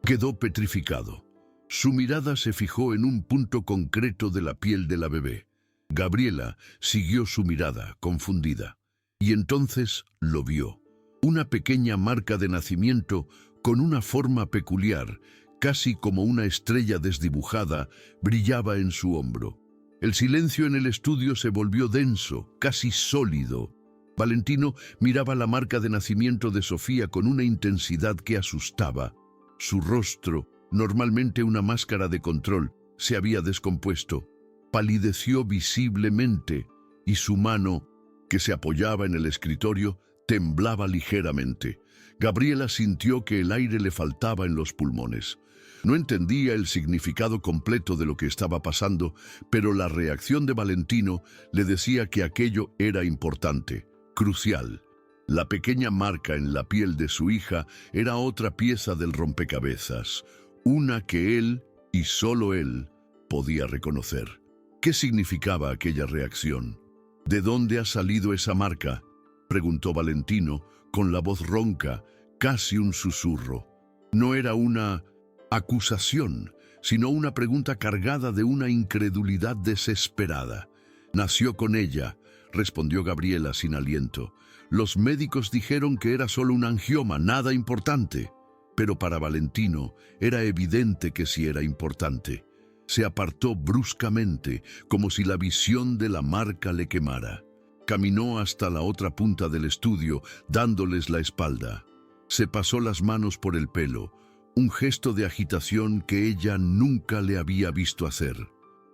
quedó petrificado. Su mirada se fijó en un punto concreto de la piel de la bebé. Gabriela siguió su mirada, confundida, y entonces lo vio. Una pequeña marca de nacimiento con una forma peculiar, casi como una estrella desdibujada, brillaba en su hombro. El silencio en el estudio se volvió denso, casi sólido. Valentino miraba la marca de nacimiento de Sofía con una intensidad que asustaba. Su rostro, normalmente una máscara de control, se había descompuesto. Palideció visiblemente y su mano, que se apoyaba en el escritorio, temblaba ligeramente. Gabriela sintió que el aire le faltaba en los pulmones. No entendía el significado completo de lo que estaba pasando, pero la reacción de Valentino le decía que aquello era importante, crucial. La pequeña marca en la piel de su hija era otra pieza del rompecabezas, una que él, y solo él, podía reconocer. ¿Qué significaba aquella reacción? ¿De dónde ha salido esa marca?, preguntó Valentino, con la voz ronca, casi un susurro. No era una acusación, sino una pregunta cargada de una incredulidad desesperada. Nació con ella, respondió Gabriela sin aliento. Los médicos dijeron que era solo un angioma, nada importante. Pero para Valentino era evidente que sí era importante. Se apartó bruscamente, como si la visión de la marca le quemara. Caminó hasta la otra punta del estudio, dándoles la espalda. Se pasó las manos por el pelo, un gesto de agitación que ella nunca le había visto hacer.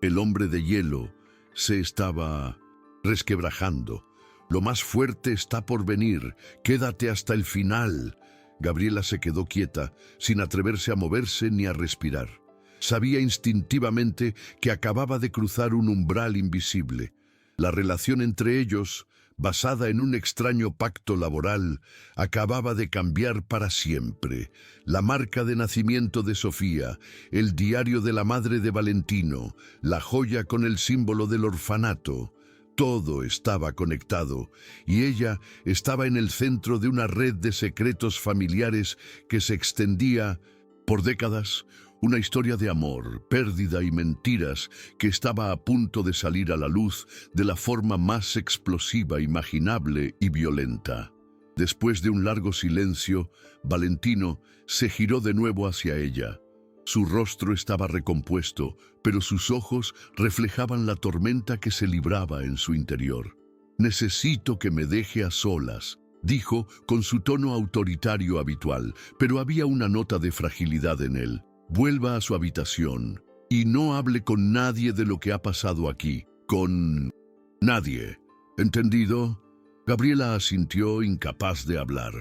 El hombre de hielo se estaba resquebrajando. Lo más fuerte está por venir. Quédate hasta el final. Gabriela se quedó quieta, sin atreverse a moverse ni a respirar. Sabía instintivamente que acababa de cruzar un umbral invisible. La relación entre ellos basada en un extraño pacto laboral, acababa de cambiar para siempre. La marca de nacimiento de Sofía, el diario de la madre de Valentino, la joya con el símbolo del orfanato. Todo estaba conectado, y ella estaba en el centro de una red de secretos familiares que se extendía por décadas, una historia de amor, pérdida y mentiras que estaba a punto de salir a la luz de la forma más explosiva, imaginable y violenta. Después de un largo silencio, Valentino se giró de nuevo hacia ella. Su rostro estaba recompuesto, pero sus ojos reflejaban la tormenta que se libraba en su interior. «Necesito que me deje a solas», dijo con su tono autoritario habitual, pero había una nota de fragilidad en él. «Vuelva a su habitación y no hable con nadie de lo que ha pasado aquí. Con nadie. ¿Entendido?» Gabriela asintió, incapaz de hablar.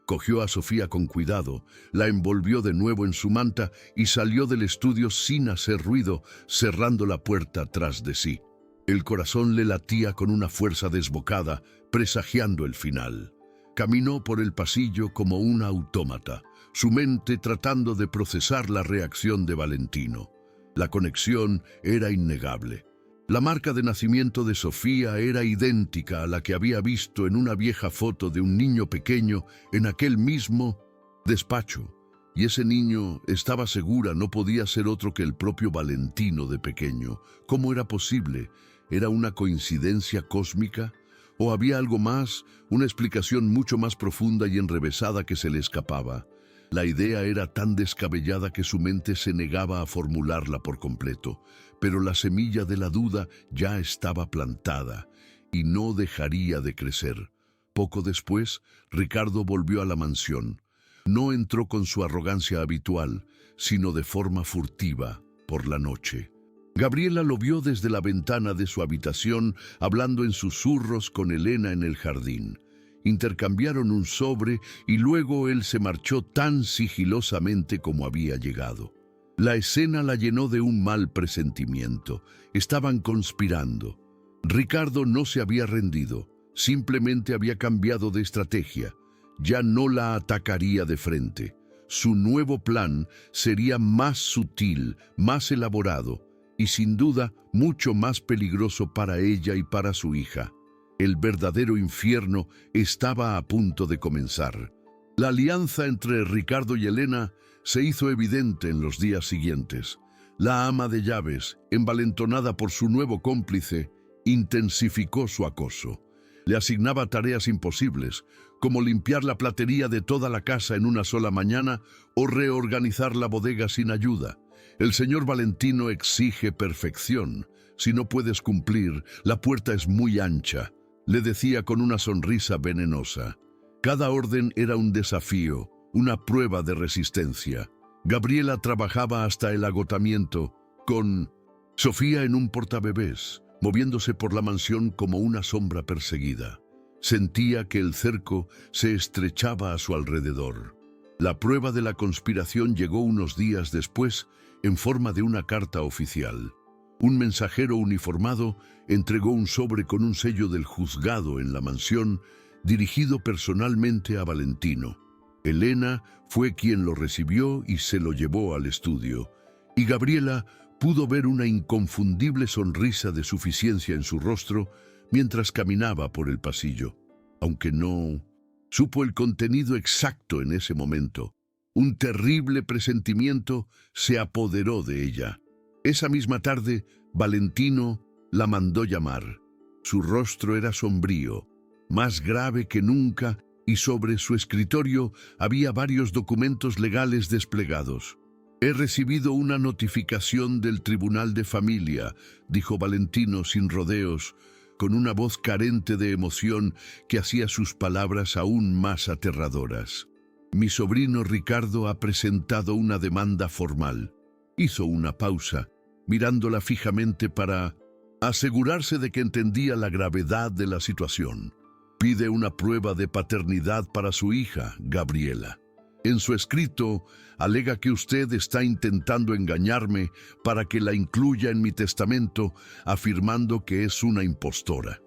Cogió a Sofía con cuidado, la envolvió de nuevo en su manta y salió del estudio sin hacer ruido, cerrando la puerta tras de sí. El corazón le latía con una fuerza desbocada, presagiando el final. Caminó por el pasillo como un autómata, su mente tratando de procesar la reacción de Valentino. La conexión era innegable. La marca de nacimiento de Sofía era idéntica a la que había visto en una vieja foto de un niño pequeño en aquel mismo despacho. Y ese niño, estaba segura, no podía ser otro que el propio Valentino de pequeño. ¿Cómo era posible? ¿Era una coincidencia cósmica? ¿O había algo más, una explicación mucho más profunda y enrevesada que se le escapaba? La idea era tan descabellada que su mente se negaba a formularla por completo, pero la semilla de la duda ya estaba plantada y no dejaría de crecer. Poco después, Ricardo volvió a la mansión. No entró con su arrogancia habitual, sino de forma furtiva, por la noche. Gabriela lo vio desde la ventana de su habitación, hablando en susurros con Elena en el jardín. Intercambiaron un sobre y luego él se marchó tan sigilosamente como había llegado. La escena la llenó de un mal presentimiento. Estaban conspirando. Ricardo no se había rendido, simplemente había cambiado de estrategia. Ya no la atacaría de frente. Su nuevo plan sería más sutil, más elaborado y sin duda mucho más peligroso para ella y para su hija. El verdadero infierno estaba a punto de comenzar. La alianza entre Ricardo y Elena se hizo evidente en los días siguientes. La ama de llaves, envalentonada por su nuevo cómplice, intensificó su acoso. Le asignaba tareas imposibles, como limpiar la platería de toda la casa en una sola mañana o reorganizar la bodega sin ayuda. El señor Valentino exige perfección. Si no puedes cumplir, la puerta es muy ancha, le decía con una sonrisa venenosa. Cada orden era un desafío, una prueba de resistencia. Gabriela trabajaba hasta el agotamiento, con Sofía en un portabebés, moviéndose por la mansión como una sombra perseguida. Sentía que el cerco se estrechaba a su alrededor. La prueba de la conspiración llegó unos días después en forma de una carta oficial. Un mensajero uniformado entregó un sobre con un sello del juzgado en la mansión, dirigido personalmente a Valentino. Elena fue quien lo recibió y se lo llevó al estudio, y Gabriela pudo ver una inconfundible sonrisa de suficiencia en su rostro mientras caminaba por el pasillo. Aunque no supo el contenido exacto en ese momento, un terrible presentimiento se apoderó de ella. Esa misma tarde, Valentino la mandó llamar. Su rostro era sombrío, más grave que nunca, y sobre su escritorio había varios documentos legales desplegados. «He recibido una notificación del Tribunal de Familia», dijo Valentino sin rodeos, con una voz carente de emoción que hacía sus palabras aún más aterradoras. «Mi sobrino Ricardo ha presentado una demanda formal». Hizo una pausa, mirándola fijamente para asegurarse de que entendía la gravedad de la situación. «Pide una prueba de paternidad para su hija, Gabriela. En su escrito, alega que usted está intentando engañarme para que la incluya en mi testamento, afirmando que es una impostora».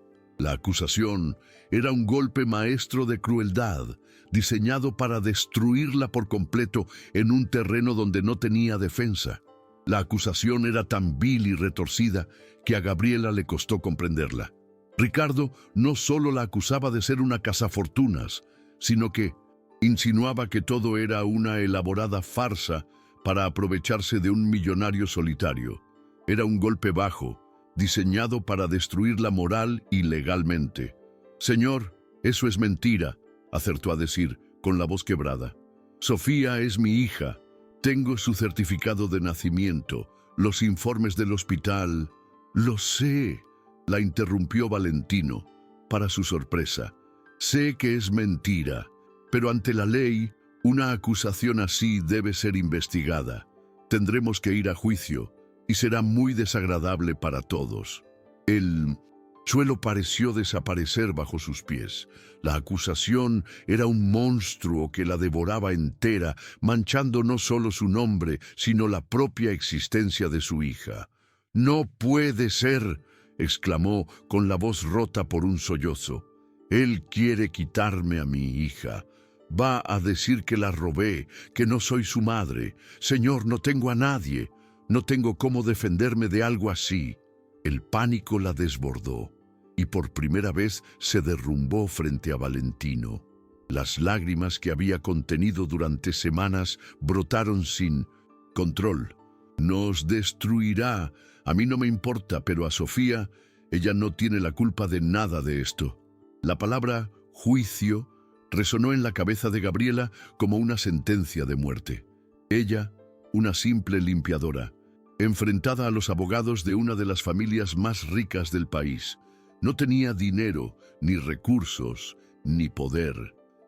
La acusación era un golpe maestro de crueldad, diseñado para destruirla por completo en un terreno donde no tenía defensa. La acusación era tan vil y retorcida que a Gabriela le costó comprenderla. Ricardo no solo la acusaba de ser una cazafortunas, sino que insinuaba que todo era una elaborada farsa para aprovecharse de un millonario solitario. Era un golpe bajo, diseñado para destruirla moral y legalmente. «Señor, eso es mentira», acertó a decir, con la voz quebrada. «Sofía es mi hija. Tengo su certificado de nacimiento, los informes del hospital». «Lo sé», la interrumpió Valentino, para su sorpresa. «Sé que es mentira, pero ante la ley, una acusación así debe ser investigada. Tendremos que ir a juicio, y será muy desagradable para todos». El suelo pareció desaparecer bajo sus pies. La acusación era un monstruo que la devoraba entera, manchando no solo su nombre, sino la propia existencia de su hija. «No puede ser», exclamó con la voz rota por un sollozo. «Él quiere quitarme a mi hija. Va a decir que la robé, que no soy su madre. Señor, no tengo a nadie. No tengo cómo defenderme de algo así». El pánico la desbordó y por primera vez se derrumbó frente a Valentino. Las lágrimas que había contenido durante semanas brotaron sin control. «Nos destruirá. A mí no me importa, pero a Sofía, ella no tiene la culpa de nada de esto». La palabra juicio resonó en la cabeza de Gabriela como una sentencia de muerte. Ella, una simple limpiadora, enfrentada a los abogados de una de las familias más ricas del país. No tenía dinero, ni recursos, ni poder.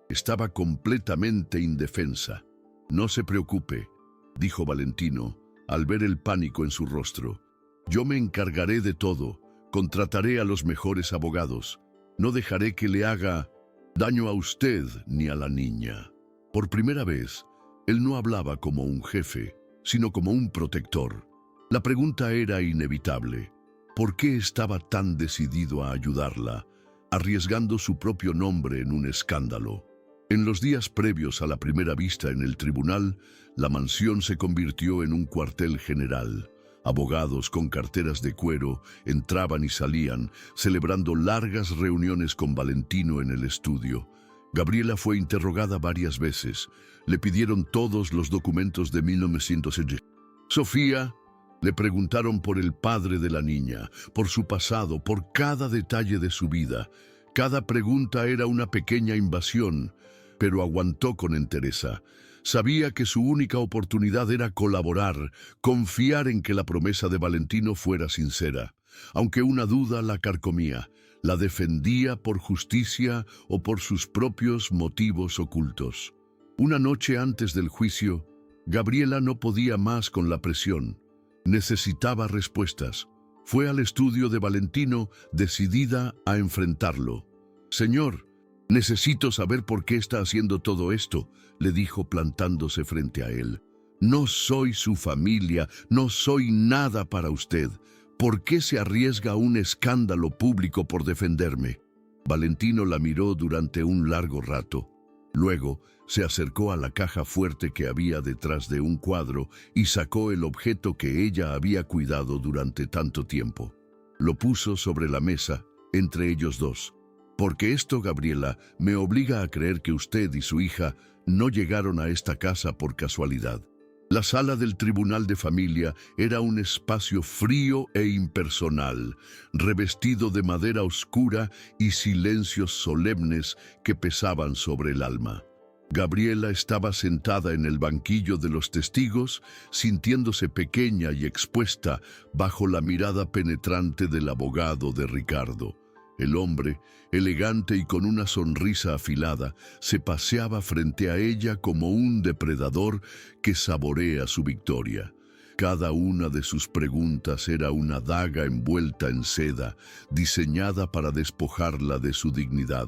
Estaba completamente indefensa. «No se preocupe», dijo Valentino, al ver el pánico en su rostro. «Yo me encargaré de todo. Contrataré a los mejores abogados. No dejaré que le haga daño a usted ni a la niña». Por primera vez, él no hablaba como un jefe, sino como un protector. La pregunta era inevitable. ¿Por qué estaba tan decidido a ayudarla, arriesgando su propio nombre en un escándalo? En los días previos a la primera vista en el tribunal, la mansión se convirtió en un cuartel general. Abogados con carteras de cuero entraban y salían, celebrando largas reuniones con Valentino en el estudio. Gabriela fue interrogada varias veces. Le pidieron todos los documentos de 1970. «Sofía», le preguntaron por el padre de la niña, por su pasado, por cada detalle de su vida. Cada pregunta era una pequeña invasión, pero aguantó con entereza. Sabía que su única oportunidad era colaborar, confiar en que la promesa de Valentino fuera sincera. Aunque una duda la carcomía, la defendía por justicia o por sus propios motivos ocultos. Una noche antes del juicio, Gabriela no podía más con la presión. Necesitaba respuestas. Fue al estudio de Valentino decidida a enfrentarlo. «Señor, necesito saber por qué está haciendo todo esto», le dijo plantándose frente a él. «No soy su familia, no soy nada para usted. ¿Por qué se arriesga a un escándalo público por defenderme?» Valentino la miró durante un largo rato. Luego se acercó a la caja fuerte que había detrás de un cuadro y sacó el objeto que ella había cuidado durante tanto tiempo. Lo puso sobre la mesa, entre ellos dos. «Porque esto, Gabriela, me obliga a creer que usted y su hija no llegaron a esta casa por casualidad». La sala del Tribunal de Familia era un espacio frío e impersonal, revestido de madera oscura y silencios solemnes que pesaban sobre el alma. Gabriela estaba sentada en el banquillo de los testigos, sintiéndose pequeña y expuesta bajo la mirada penetrante del abogado de Ricardo. El hombre, elegante y con una sonrisa afilada, se paseaba frente a ella como un depredador que saborea su victoria. Cada una de sus preguntas era una daga envuelta en seda, diseñada para despojarla de su dignidad.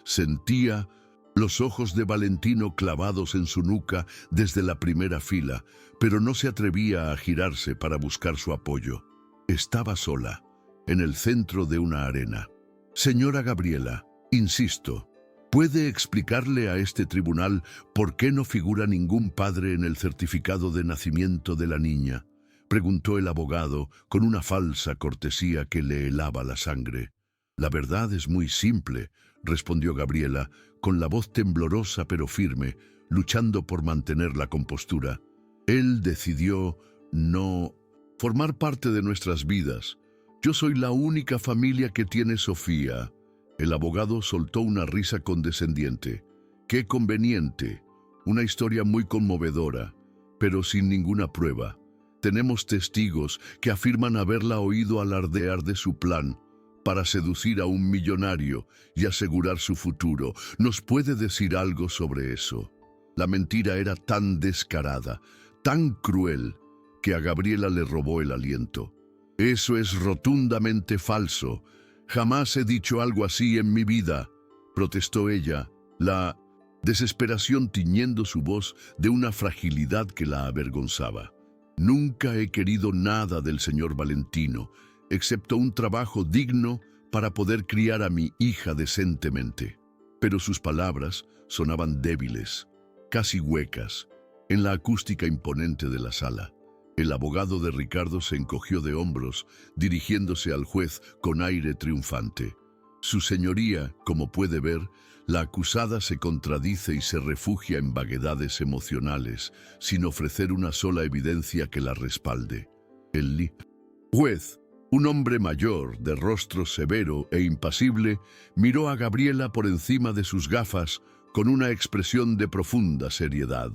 Sentía los ojos de Valentino clavados en su nuca desde la primera fila, pero no se atrevía a girarse para buscar su apoyo. Estaba sola, en el centro de una arena. Señora Gabriela, insisto, ¿puede explicarle a este tribunal por qué no figura ningún padre en el certificado de nacimiento de la niña?, preguntó el abogado con una falsa cortesía que le helaba la sangre. La verdad es muy simple, respondió Gabriela, con la voz temblorosa pero firme, luchando por mantener la compostura. Él decidió no formar parte de nuestras vidas. Yo soy la única familia que tiene Sofía. El abogado soltó una risa condescendiente. Qué conveniente. Una historia muy conmovedora, pero sin ninguna prueba. Tenemos testigos que afirman haberla oído alardear de su plan para seducir a un millonario y asegurar su futuro. ¿Nos puede decir algo sobre eso? La mentira era tan descarada, tan cruel, que a Gabriela le robó el aliento. Eso es rotundamente falso. Jamás he dicho algo así en mi vida, protestó ella, la desesperación tiñendo su voz de una fragilidad que la avergonzaba. Nunca he querido nada del señor Valentino, excepto un trabajo digno para poder criar a mi hija decentemente. Pero sus palabras sonaban débiles, casi huecas, en la acústica imponente de la sala. El abogado de Ricardo se encogió de hombros, dirigiéndose al juez con aire triunfante. Su señoría, como puede ver, la acusada se contradice y se refugia en vaguedades emocionales, sin ofrecer una sola evidencia que la respalde. El juez, un hombre mayor, de rostro severo e impasible, miró a Gabriela por encima de sus gafas con una expresión de profunda seriedad.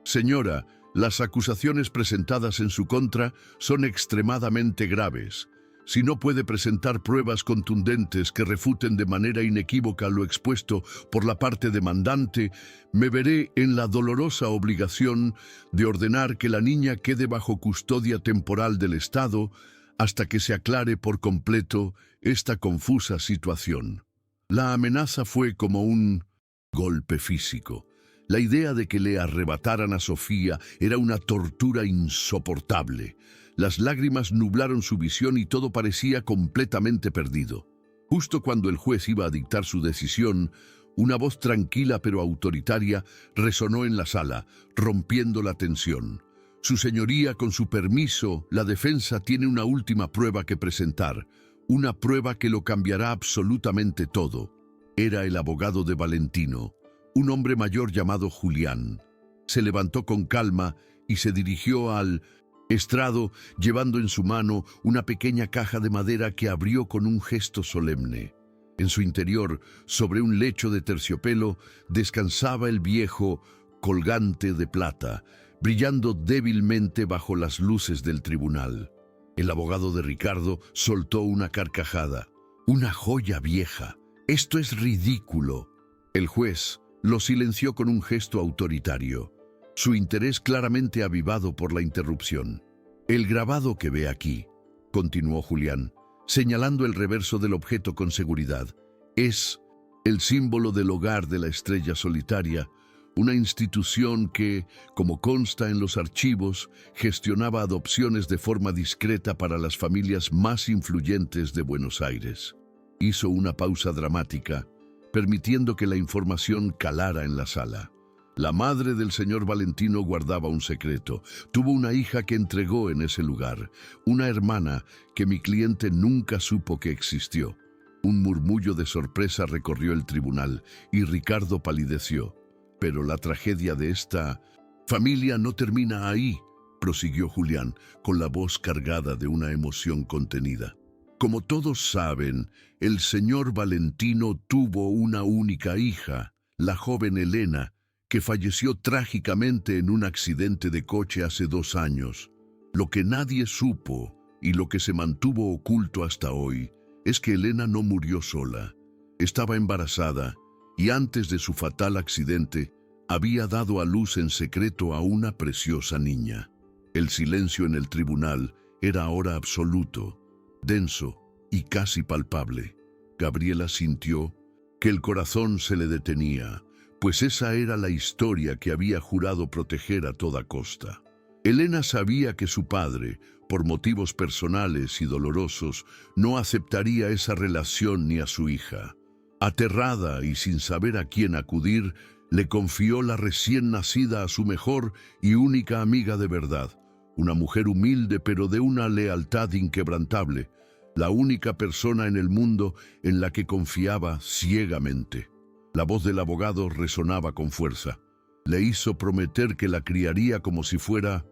Señora, las acusaciones presentadas en su contra son extremadamente graves. Si no puede presentar pruebas contundentes que refuten de manera inequívoca lo expuesto por la parte demandante, me veré en la dolorosa obligación de ordenar que la niña quede bajo custodia temporal del Estado hasta que se aclare por completo esta confusa situación. La amenaza fue como un golpe físico. La idea de que le arrebataran a Sofía era una tortura insoportable. Las lágrimas nublaron su visión y todo parecía completamente perdido. Justo cuando el juez iba a dictar su decisión, una voz tranquila pero autoritaria resonó en la sala, rompiendo la tensión. Su señoría, con su permiso, la defensa tiene una última prueba que presentar, una prueba que lo cambiará absolutamente todo. Era el abogado de Valentino, un hombre mayor llamado Julián. Se levantó con calma y se dirigió al estrado, llevando en su mano una pequeña caja de madera que abrió con un gesto solemne. En su interior, sobre un lecho de terciopelo, descansaba el viejo colgante de plata, brillando débilmente bajo las luces del tribunal. El abogado de Ricardo soltó una carcajada. «Una joya vieja. Esto es ridículo». El juez lo silenció con un gesto autoritario, su interés claramente avivado por la interrupción. «El grabado que ve aquí», continuó Julián, señalando el reverso del objeto con seguridad, «es el símbolo del hogar de la estrella solitaria, una institución que, como consta en los archivos, gestionaba adopciones de forma discreta para las familias más influyentes de Buenos Aires». Hizo una pausa dramática, permitiendo que la información calara en la sala. La madre del señor Valentino guardaba un secreto. Tuvo una hija que entregó en ese lugar, una hermana que mi cliente nunca supo que existió. Un murmullo de sorpresa recorrió el tribunal y Ricardo palideció. «Pero la tragedia de esta familia no termina ahí», prosiguió Julián, con la voz cargada de una emoción contenida. «Como todos saben, el señor Valentino tuvo una única hija, la joven Elena, que falleció trágicamente en un accidente de coche hace 2 años. Lo que nadie supo y lo que se mantuvo oculto hasta hoy es que Elena no murió sola. Estaba embarazada y antes de su fatal accidente había dado a luz en secreto a una preciosa niña». El silencio en el tribunal era ahora absoluto, denso y casi palpable. Gabriela sintió que el corazón se le detenía, pues esa era la historia que había jurado proteger a toda costa. Elena sabía que su padre, por motivos personales y dolorosos, no aceptaría esa relación ni a su hija. Aterrada y sin saber a quién acudir, le confió la recién nacida a su mejor y única amiga de verdad, una mujer humilde pero de una lealtad inquebrantable, la única persona en el mundo en la que confiaba ciegamente. La voz del abogado resonaba con fuerza. Le hizo prometer que la criaría como si fuera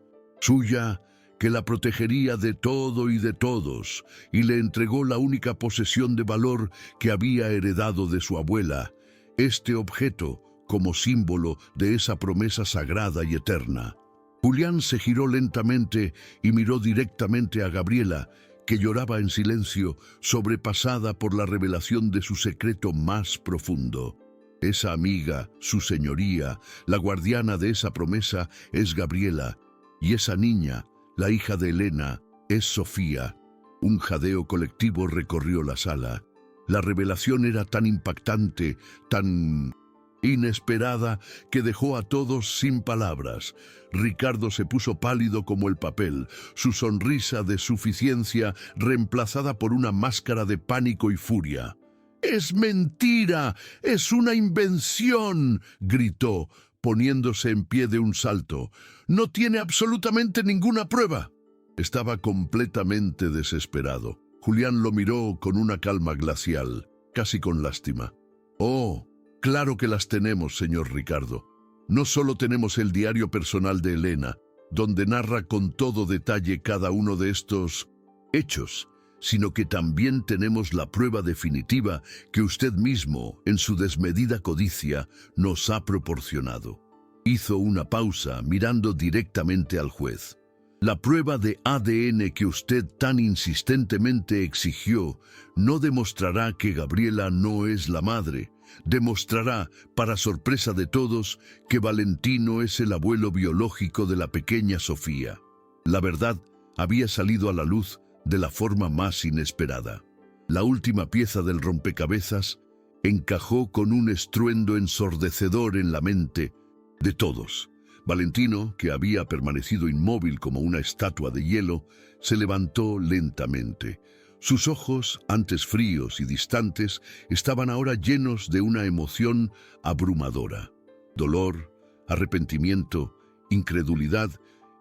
suya, que la protegería de todo y de todos, y le entregó la única posesión de valor que había heredado de su abuela, este objeto como símbolo de esa promesa sagrada y eterna. Julián se giró lentamente y miró directamente a Gabriela, que lloraba en silencio, sobrepasada por la revelación de su secreto más profundo. Esa amiga, su señoría, la guardiana de esa promesa, es Gabriela, y esa niña, la hija de Elena, es Sofía. Un jadeo colectivo recorrió la sala. La revelación era tan impactante, tan inesperada, que dejó a todos sin palabras. Ricardo se puso pálido como el papel, su sonrisa de suficiencia reemplazada por una máscara de pánico y furia. ¡Es mentira! ¡Es una invención!, gritó, poniéndose en pie de un salto. «No tiene absolutamente ninguna prueba». Estaba completamente desesperado. Julián lo miró con una calma glacial, casi con lástima. «Oh, claro que las tenemos, señor Ricardo. No solo tenemos el diario personal de Elena, donde narra con todo detalle cada uno de estos hechos, sino que también tenemos la prueba definitiva que usted mismo, en su desmedida codicia, nos ha proporcionado». Hizo una pausa, mirando directamente al juez. «La prueba de ADN que usted tan insistentemente exigió no demostrará que Gabriela no es la madre. Demostrará, para sorpresa de todos, que Valentino es el abuelo biológico de la pequeña Sofía». La verdad había salido a la luz de la forma más inesperada. La última pieza del rompecabezas encajó con un estruendo ensordecedor en la mente de todos. Valentino, que había permanecido inmóvil como una estatua de hielo, se levantó lentamente. Sus ojos, antes fríos y distantes, estaban ahora llenos de una emoción abrumadora. Dolor, arrepentimiento, incredulidad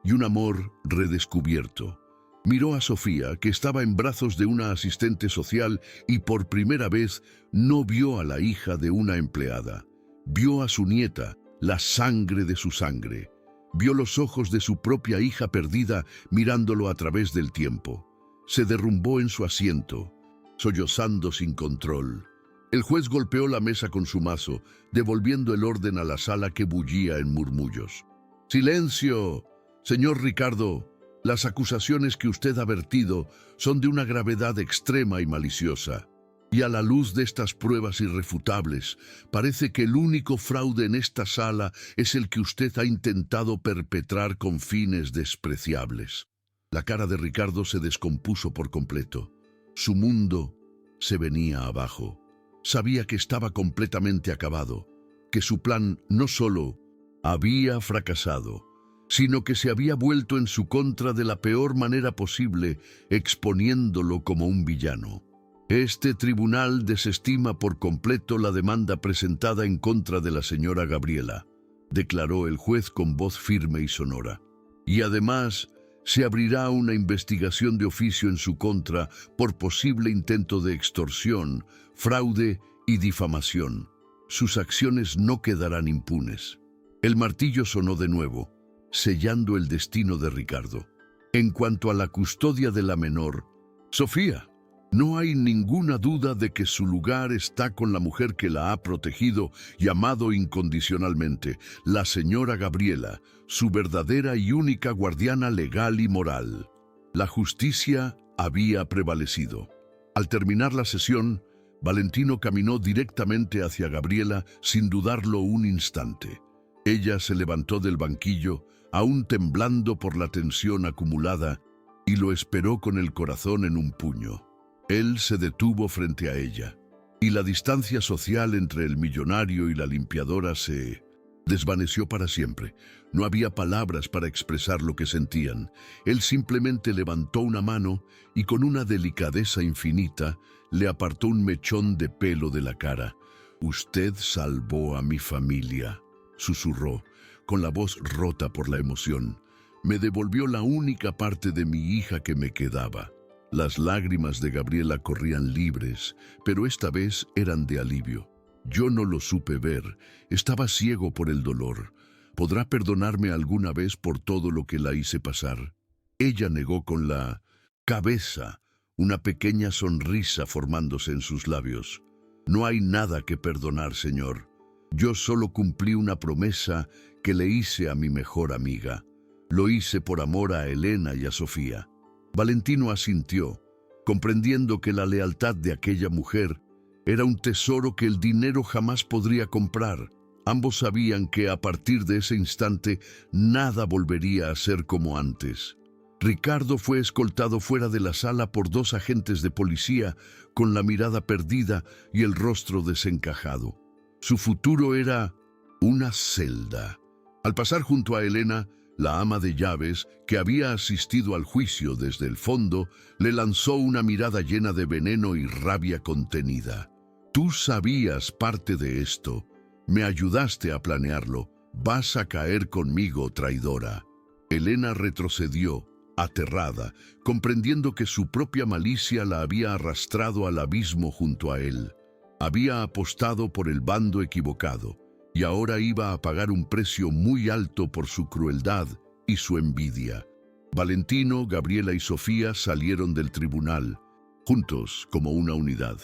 y un amor redescubierto. Miró a Sofía, que estaba en brazos de una asistente social, y por primera vez no vio a la hija de una empleada. Vio a su nieta, la sangre de su sangre. Vio los ojos de su propia hija perdida mirándolo a través del tiempo. Se derrumbó en su asiento, sollozando sin control. El juez golpeó la mesa con su mazo, devolviendo el orden a la sala que bullía en murmullos. «¡Silencio! Señor Ricardo, las acusaciones que usted ha vertido son de una gravedad extrema y maliciosa. Y a la luz de estas pruebas irrefutables, parece que el único fraude en esta sala es el que usted ha intentado perpetrar con fines despreciables». La cara de Ricardo se descompuso por completo. Su mundo se venía abajo. Sabía que estaba completamente acabado, que su plan no solo había fracasado, sino que se había vuelto en su contra de la peor manera posible, exponiéndolo como un villano. «Este tribunal desestima por completo la demanda presentada en contra de la señora Gabriela», declaró el juez con voz firme y sonora. «Y además se abrirá una investigación de oficio en su contra por posible intento de extorsión, fraude y difamación. Sus acciones no quedarán impunes». El martillo sonó de nuevo, sellando el destino de Ricardo. En cuanto a la custodia de la menor, Sofía, no hay ninguna duda de que su lugar está con la mujer que la ha protegido y amado incondicionalmente, la señora Gabriela, su verdadera y única guardiana legal y moral. La justicia había prevalecido. Al terminar la sesión, Valentino caminó directamente hacia Gabriela sin dudarlo un instante. Ella se levantó del banquillo, aún temblando por la tensión acumulada, y lo esperó con el corazón en un puño. Él se detuvo frente a ella, y la distancia social entre el millonario y la limpiadora se desvaneció para siempre. No había palabras para expresar lo que sentían. Él simplemente levantó una mano y con una delicadeza infinita le apartó un mechón de pelo de la cara. «Usted salvó a mi familia», susurró, con la voz rota por la emoción. «Me devolvió la única parte de mi hija que me quedaba». Las lágrimas de Gabriela corrían libres, pero esta vez eran de alivio. «Yo no lo supe ver, estaba ciego por el dolor. ¿Podrá perdonarme alguna vez por todo lo que la hice pasar?». Ella negó con la cabeza, una pequeña sonrisa formándose en sus labios. «No hay nada que perdonar, señor. Yo solo cumplí una promesa que le hice a mi mejor amiga. Lo hice por amor a Elena y a Sofía». Valentino asintió, comprendiendo que la lealtad de aquella mujer era un tesoro que el dinero jamás podría comprar. Ambos sabían que a partir de ese instante nada volvería a ser como antes. Ricardo fue escoltado fuera de la sala por 2 agentes de policía con la mirada perdida y el rostro desencajado. Su futuro era una celda. Al pasar junto a Elena, la ama de llaves, que había asistido al juicio desde el fondo, le lanzó una mirada llena de veneno y rabia contenida. «Tú sabías parte de esto. Me ayudaste a planearlo. Vas a caer conmigo, traidora». Elena retrocedió, aterrada, comprendiendo que su propia malicia la había arrastrado al abismo junto a él. Había apostado por el bando equivocado y ahora iba a pagar un precio muy alto por su crueldad y su envidia. Valentino, Gabriela y Sofía salieron del tribunal, juntos como una unidad.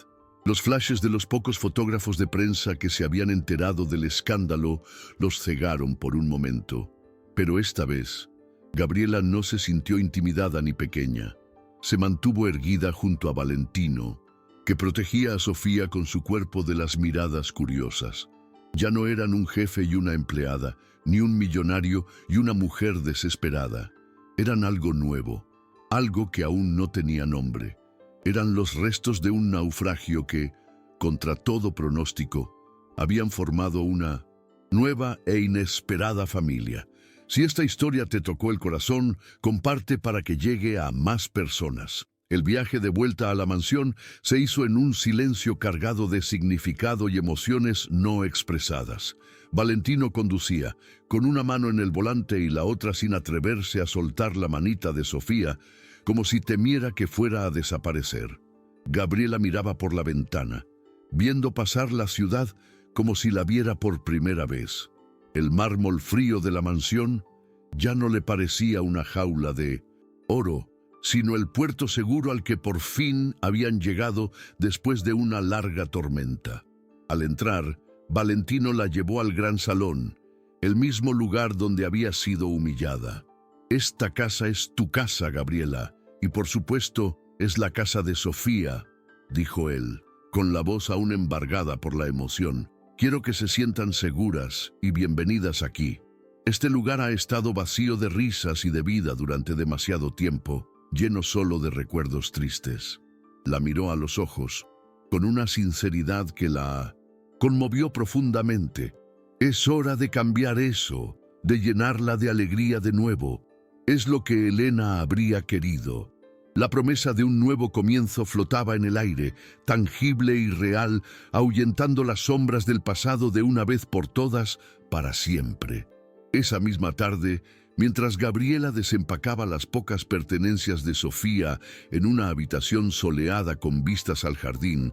Los flashes de los pocos fotógrafos de prensa que se habían enterado del escándalo los cegaron por un momento. Pero esta vez, Gabriela no se sintió intimidada ni pequeña. Se mantuvo erguida junto a Valentino, que protegía a Sofía con su cuerpo de las miradas curiosas. Ya no eran un jefe y una empleada, ni un millonario y una mujer desesperada. Eran algo nuevo, algo que aún no tenía nombre. Eran los restos de un naufragio que, contra todo pronóstico, habían formado una nueva e inesperada familia. Si esta historia te tocó el corazón, comparte para que llegue a más personas. El viaje de vuelta a la mansión se hizo en un silencio cargado de significado y emociones no expresadas. Valentino conducía, con una mano en el volante y la otra sin atreverse a soltar la manita de Sofía, como si temiera que fuera a desaparecer. Gabriela miraba por la ventana, viendo pasar la ciudad como si la viera por primera vez. El mármol frío de la mansión ya no le parecía una jaula de oro, sino el puerto seguro al que por fin habían llegado después de una larga tormenta. Al entrar, Valentino la llevó al gran salón, el mismo lugar donde había sido humillada. «Esta casa es tu casa, Gabriela, y por supuesto es la casa de Sofía», dijo él, con la voz aún embargada por la emoción. «Quiero que se sientan seguras y bienvenidas aquí. Este lugar ha estado vacío de risas y de vida durante demasiado tiempo, lleno solo de recuerdos tristes». La miró a los ojos, con una sinceridad que la conmovió profundamente. «Es hora de cambiar eso, de llenarla de alegría de nuevo. Es lo que Elena habría querido». La promesa de un nuevo comienzo flotaba en el aire, tangible y real, ahuyentando las sombras del pasado de una vez por todas, para siempre. Esa misma tarde, mientras Gabriela desempacaba las pocas pertenencias de Sofía en una habitación soleada con vistas al jardín,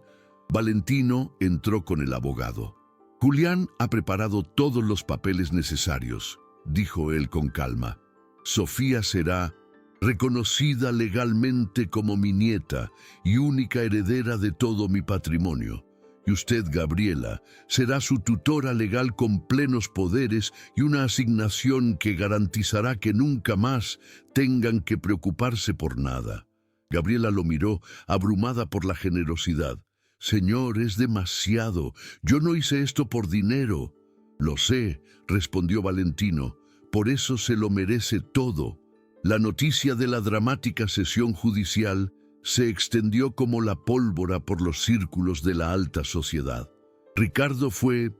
Valentino entró con el abogado. «Julián ha preparado todos los papeles necesarios», dijo él con calma. «Sofía será reconocida legalmente como mi nieta y única heredera de todo mi patrimonio. Y usted, Gabriela, será su tutora legal con plenos poderes y una asignación que garantizará que nunca más tengan que preocuparse por nada». Gabriela lo miró, abrumada por la generosidad. «Señor, es demasiado. Yo no hice esto por dinero». «Lo sé», respondió Valentino. «Por eso se lo merece todo». La noticia de la dramática sesión judicial se extendió como la pólvora por los círculos de la alta sociedad. Ricardo fue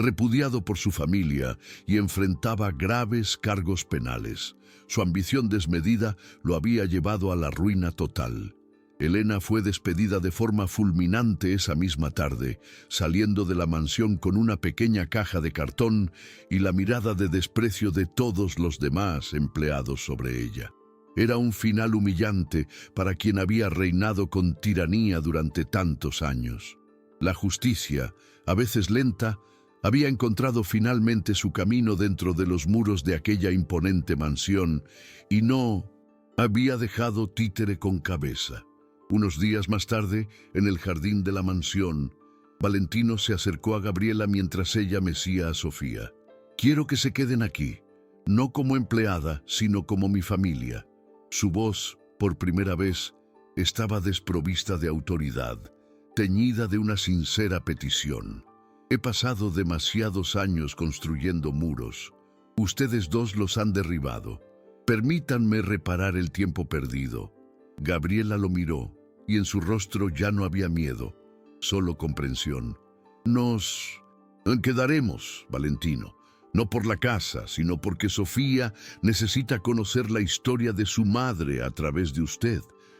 repudiado por su familia y enfrentaba graves cargos penales. Su ambición desmedida lo había llevado a la ruina total. Elena fue despedida de forma fulminante esa misma tarde, saliendo de la mansión con una pequeña caja de cartón y la mirada de desprecio de todos los demás empleados sobre ella. Era un final humillante para quien había reinado con tiranía durante tantos años. La justicia, a veces lenta, había encontrado finalmente su camino dentro de los muros de aquella imponente mansión y no había dejado títere con cabeza. Unos días más tarde, en el jardín de la mansión, Valentino se acercó a Gabriela mientras ella mecía a Sofía. «Quiero que se queden aquí, no como empleada, sino como mi familia». Su voz, por primera vez, estaba desprovista de autoridad, teñida de una sincera petición. «He pasado demasiados años construyendo muros. Ustedes dos los han derribado. Permítanme reparar el tiempo perdido». Gabriela lo miró, y en su rostro ya no había miedo, solo comprensión. «Nos quedaremos, Valentino, no por la casa, sino porque Sofía necesita conocer la historia de su madre a través de usted,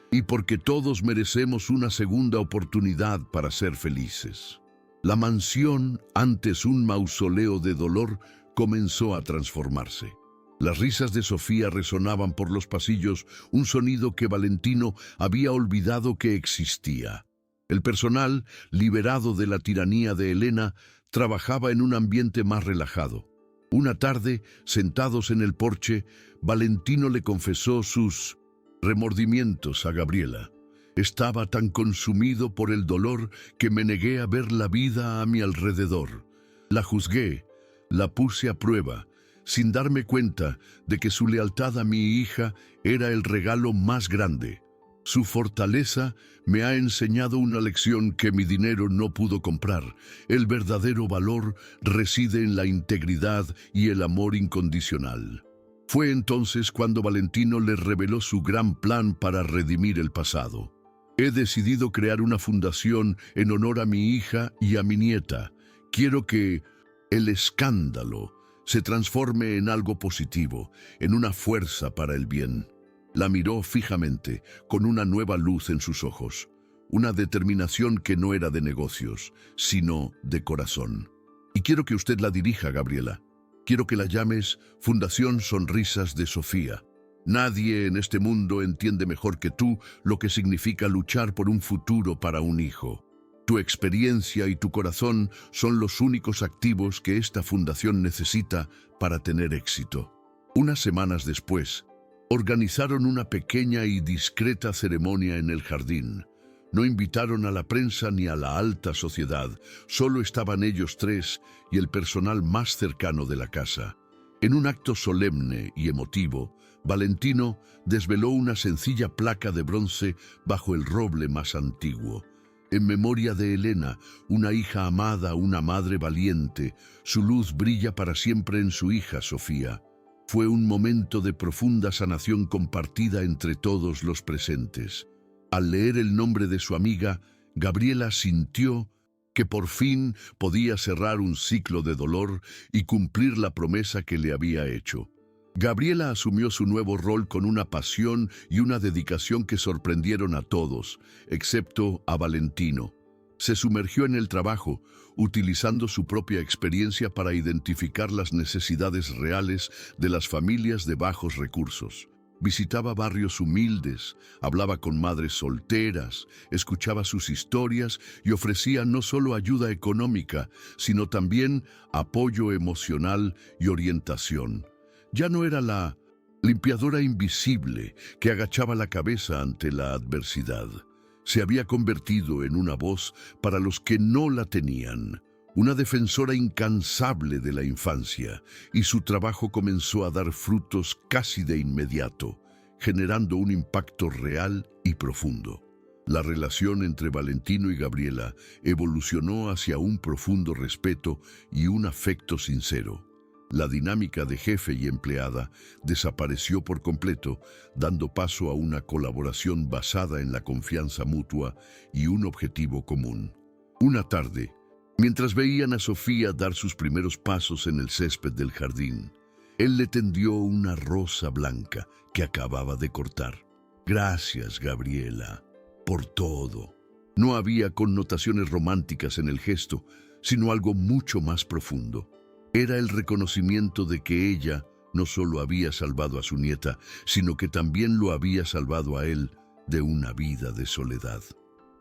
y porque todos merecemos una segunda oportunidad para ser felices». La mansión, antes un mausoleo de dolor, comenzó a transformarse. Las risas de Sofía resonaban por los pasillos, un sonido que Valentino había olvidado que existía. El personal, liberado de la tiranía de Elena, trabajaba en un ambiente más relajado. Una tarde, sentados en el porche, Valentino le confesó sus remordimientos a Gabriela. «Estaba tan consumido por el dolor que me negué a ver la vida a mi alrededor. La juzgué, la puse a prueba, sin darme cuenta de que su lealtad a mi hija era el regalo más grande. Su fortaleza me ha enseñado una lección que mi dinero no pudo comprar. El verdadero valor reside en la integridad y el amor incondicional». Fue entonces cuando Valentino le reveló su gran plan para redimir el pasado. «He decidido crear una fundación en honor a mi hija y a mi nieta. Quiero que el escándalo se transforme en algo positivo, en una fuerza para el bien». La miró fijamente, con una nueva luz en sus ojos, una determinación que no era de negocios, sino de corazón. «Y quiero que usted la dirija, Gabriela. Quiero que la llames Fundación Sonrisas de Sofía. Nadie en este mundo entiende mejor que tú lo que significa luchar por un futuro para un hijo. Tu experiencia y tu corazón son los únicos activos que esta fundación necesita para tener éxito». Unas semanas después, organizaron una pequeña y discreta ceremonia en el jardín. No invitaron a la prensa ni a la alta sociedad, solo estaban ellos tres y el personal más cercano de la casa. En un acto solemne y emotivo, Valentino desveló una sencilla placa de bronce bajo el roble más antiguo. «En memoria de Elena, una hija amada, una madre valiente, su luz brilla para siempre en su hija Sofía». Fue un momento de profunda sanación compartida entre todos los presentes. Al leer el nombre de su amiga, Gabriela sintió que por fin podía cerrar un ciclo de dolor y cumplir la promesa que le había hecho. Gabriela asumió su nuevo rol con una pasión y una dedicación que sorprendieron a todos, excepto a Valentino. Se sumergió en el trabajo, utilizando su propia experiencia para identificar las necesidades reales de las familias de bajos recursos. Visitaba barrios humildes, hablaba con madres solteras, escuchaba sus historias y ofrecía no solo ayuda económica, sino también apoyo emocional y orientación. Ya no era la limpiadora invisible que agachaba la cabeza ante la adversidad. Se había convertido en una voz para los que no la tenían, una defensora incansable de la infancia, y su trabajo comenzó a dar frutos casi de inmediato, generando un impacto real y profundo. La relación entre Valentino y Gabriela evolucionó hacia un profundo respeto y un afecto sincero. La dinámica de jefe y empleada desapareció por completo, dando paso a una colaboración basada en la confianza mutua y un objetivo común. Una tarde, Mientras veían a Sofía dar sus primeros pasos en el césped del jardín, él le tendió una rosa blanca que acababa de cortar. Gracias, Gabriela, por todo. No había connotaciones románticas en el gesto, sino algo mucho más profundo. Era el reconocimiento de que ella no solo había salvado a su nieta, sino que también lo había salvado a él de una vida de soledad.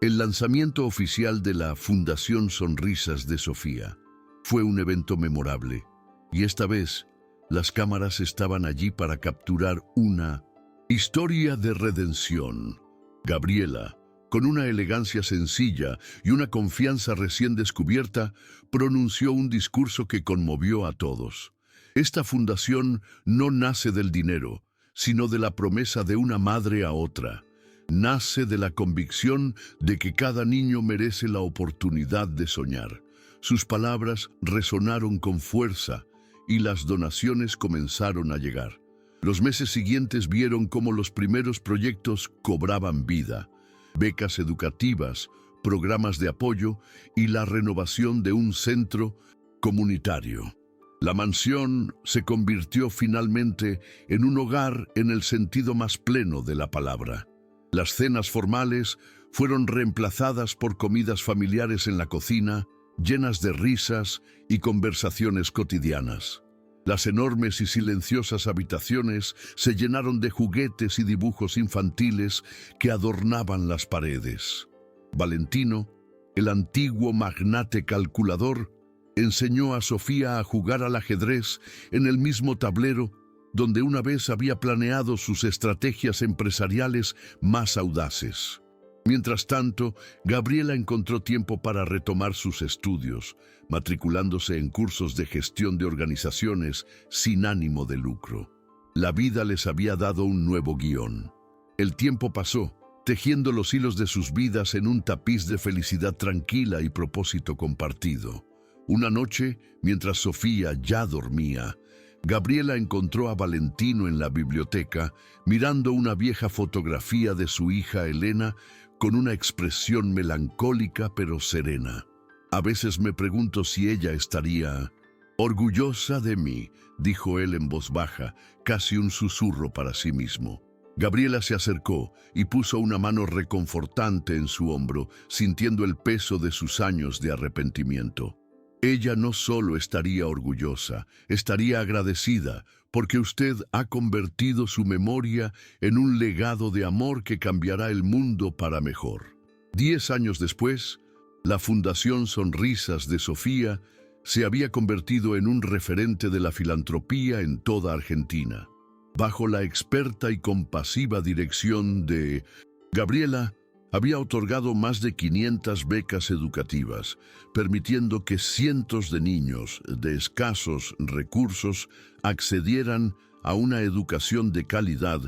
El lanzamiento oficial de la Fundación Sonrisas de Sofía fue un evento memorable, y esta vez las cámaras estaban allí para capturar una historia de redención. Gabriela, con una elegancia sencilla y una confianza recién descubierta, pronunció un discurso que conmovió a todos. Esta fundación no nace del dinero, sino de la promesa de una madre a otra. Nace de la convicción de que cada niño merece la oportunidad de soñar. Sus palabras resonaron con fuerza y las donaciones comenzaron a llegar. Los meses siguientes vieron cómo los primeros proyectos cobraban vida. Becas educativas, programas de apoyo y la renovación de un centro comunitario. La mansión se convirtió finalmente en un hogar en el sentido más pleno de la palabra. Las cenas formales fueron reemplazadas por comidas familiares en la cocina, llenas de risas y conversaciones cotidianas. Las enormes y silenciosas habitaciones se llenaron de juguetes y dibujos infantiles que adornaban las paredes. Valentino, el antiguo magnate calculador, enseñó a Sofía a jugar al ajedrez en el mismo tablero donde una vez había planeado sus estrategias empresariales más audaces. Mientras tanto, Gabriela encontró tiempo para retomar sus estudios, matriculándose en cursos de gestión de organizaciones sin ánimo de lucro. La vida les había dado un nuevo guión. El tiempo pasó, tejiendo los hilos de sus vidas en un tapiz de felicidad tranquila y propósito compartido. Una noche, mientras Sofía ya dormía, Gabriela encontró a Valentino en la biblioteca, mirando una vieja fotografía de su hija Elena con una expresión melancólica pero serena. A veces me pregunto si ella estaría orgullosa de mí, dijo él en voz baja, casi un susurro para sí mismo. Gabriela se acercó y puso una mano reconfortante en su hombro, sintiendo el peso de sus años de arrepentimiento. Ella no solo estaría orgullosa, estaría agradecida, porque usted ha convertido su memoria en un legado de amor que cambiará el mundo para mejor. 10 años después, la Fundación Sonrisas de Sofía se había convertido en un referente de la filantropía en toda Argentina. Bajo la experta y compasiva dirección de Gabriela, había otorgado más de 500 becas educativas, permitiendo que cientos de niños de escasos recursos accedieran a una educación de calidad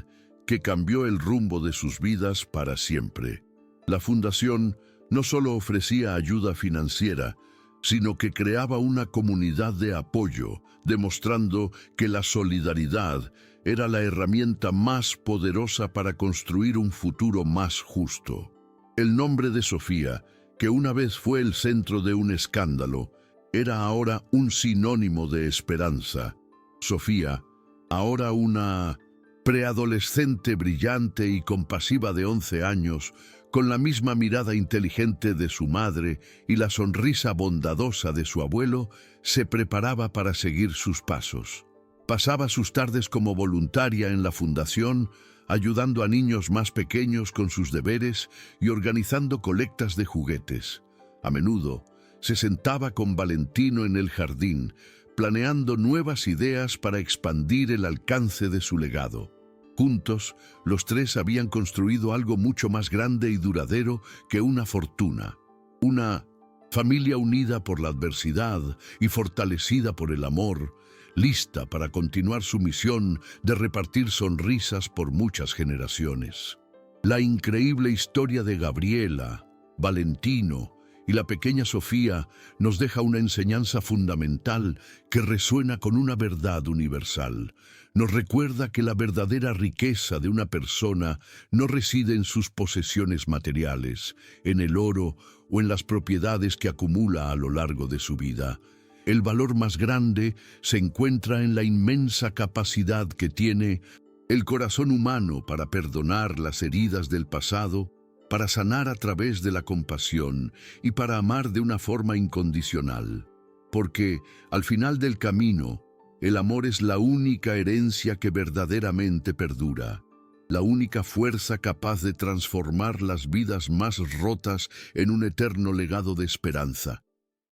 que cambió el rumbo de sus vidas para siempre. La fundación no solo ofrecía ayuda financiera, sino que creaba una comunidad de apoyo, demostrando que la solidaridad era la herramienta más poderosa para construir un futuro más justo. El nombre de Sofía, que una vez fue el centro de un escándalo, era ahora un sinónimo de esperanza. Sofía, ahora una preadolescente brillante y compasiva de 11 años, con la misma mirada inteligente de su madre y la sonrisa bondadosa de su abuelo, se preparaba para seguir sus pasos. Pasaba sus tardes como voluntaria en la fundación, ayudando a niños más pequeños con sus deberes y organizando colectas de juguetes. A menudo se sentaba con Valentino en el jardín, planeando nuevas ideas para expandir el alcance de su legado. Juntos, los tres habían construido algo mucho más grande y duradero que una fortuna. Una familia unida por la adversidad y fortalecida por el amor, lista para continuar su misión de repartir sonrisas por muchas generaciones. La increíble historia de Gabriela, Valentino Y la pequeña Sofía nos deja una enseñanza fundamental que resuena con una verdad universal. Nos recuerda que la verdadera riqueza de una persona no reside en sus posesiones materiales, en el oro o en las propiedades que acumula a lo largo de su vida. El valor más grande se encuentra en la inmensa capacidad que tiene el corazón humano para perdonar las heridas del pasado, para sanar a través de la compasión y para amar de una forma incondicional. Porque, al final del camino, el amor es la única herencia que verdaderamente perdura, la única fuerza capaz de transformar las vidas más rotas en un eterno legado de esperanza.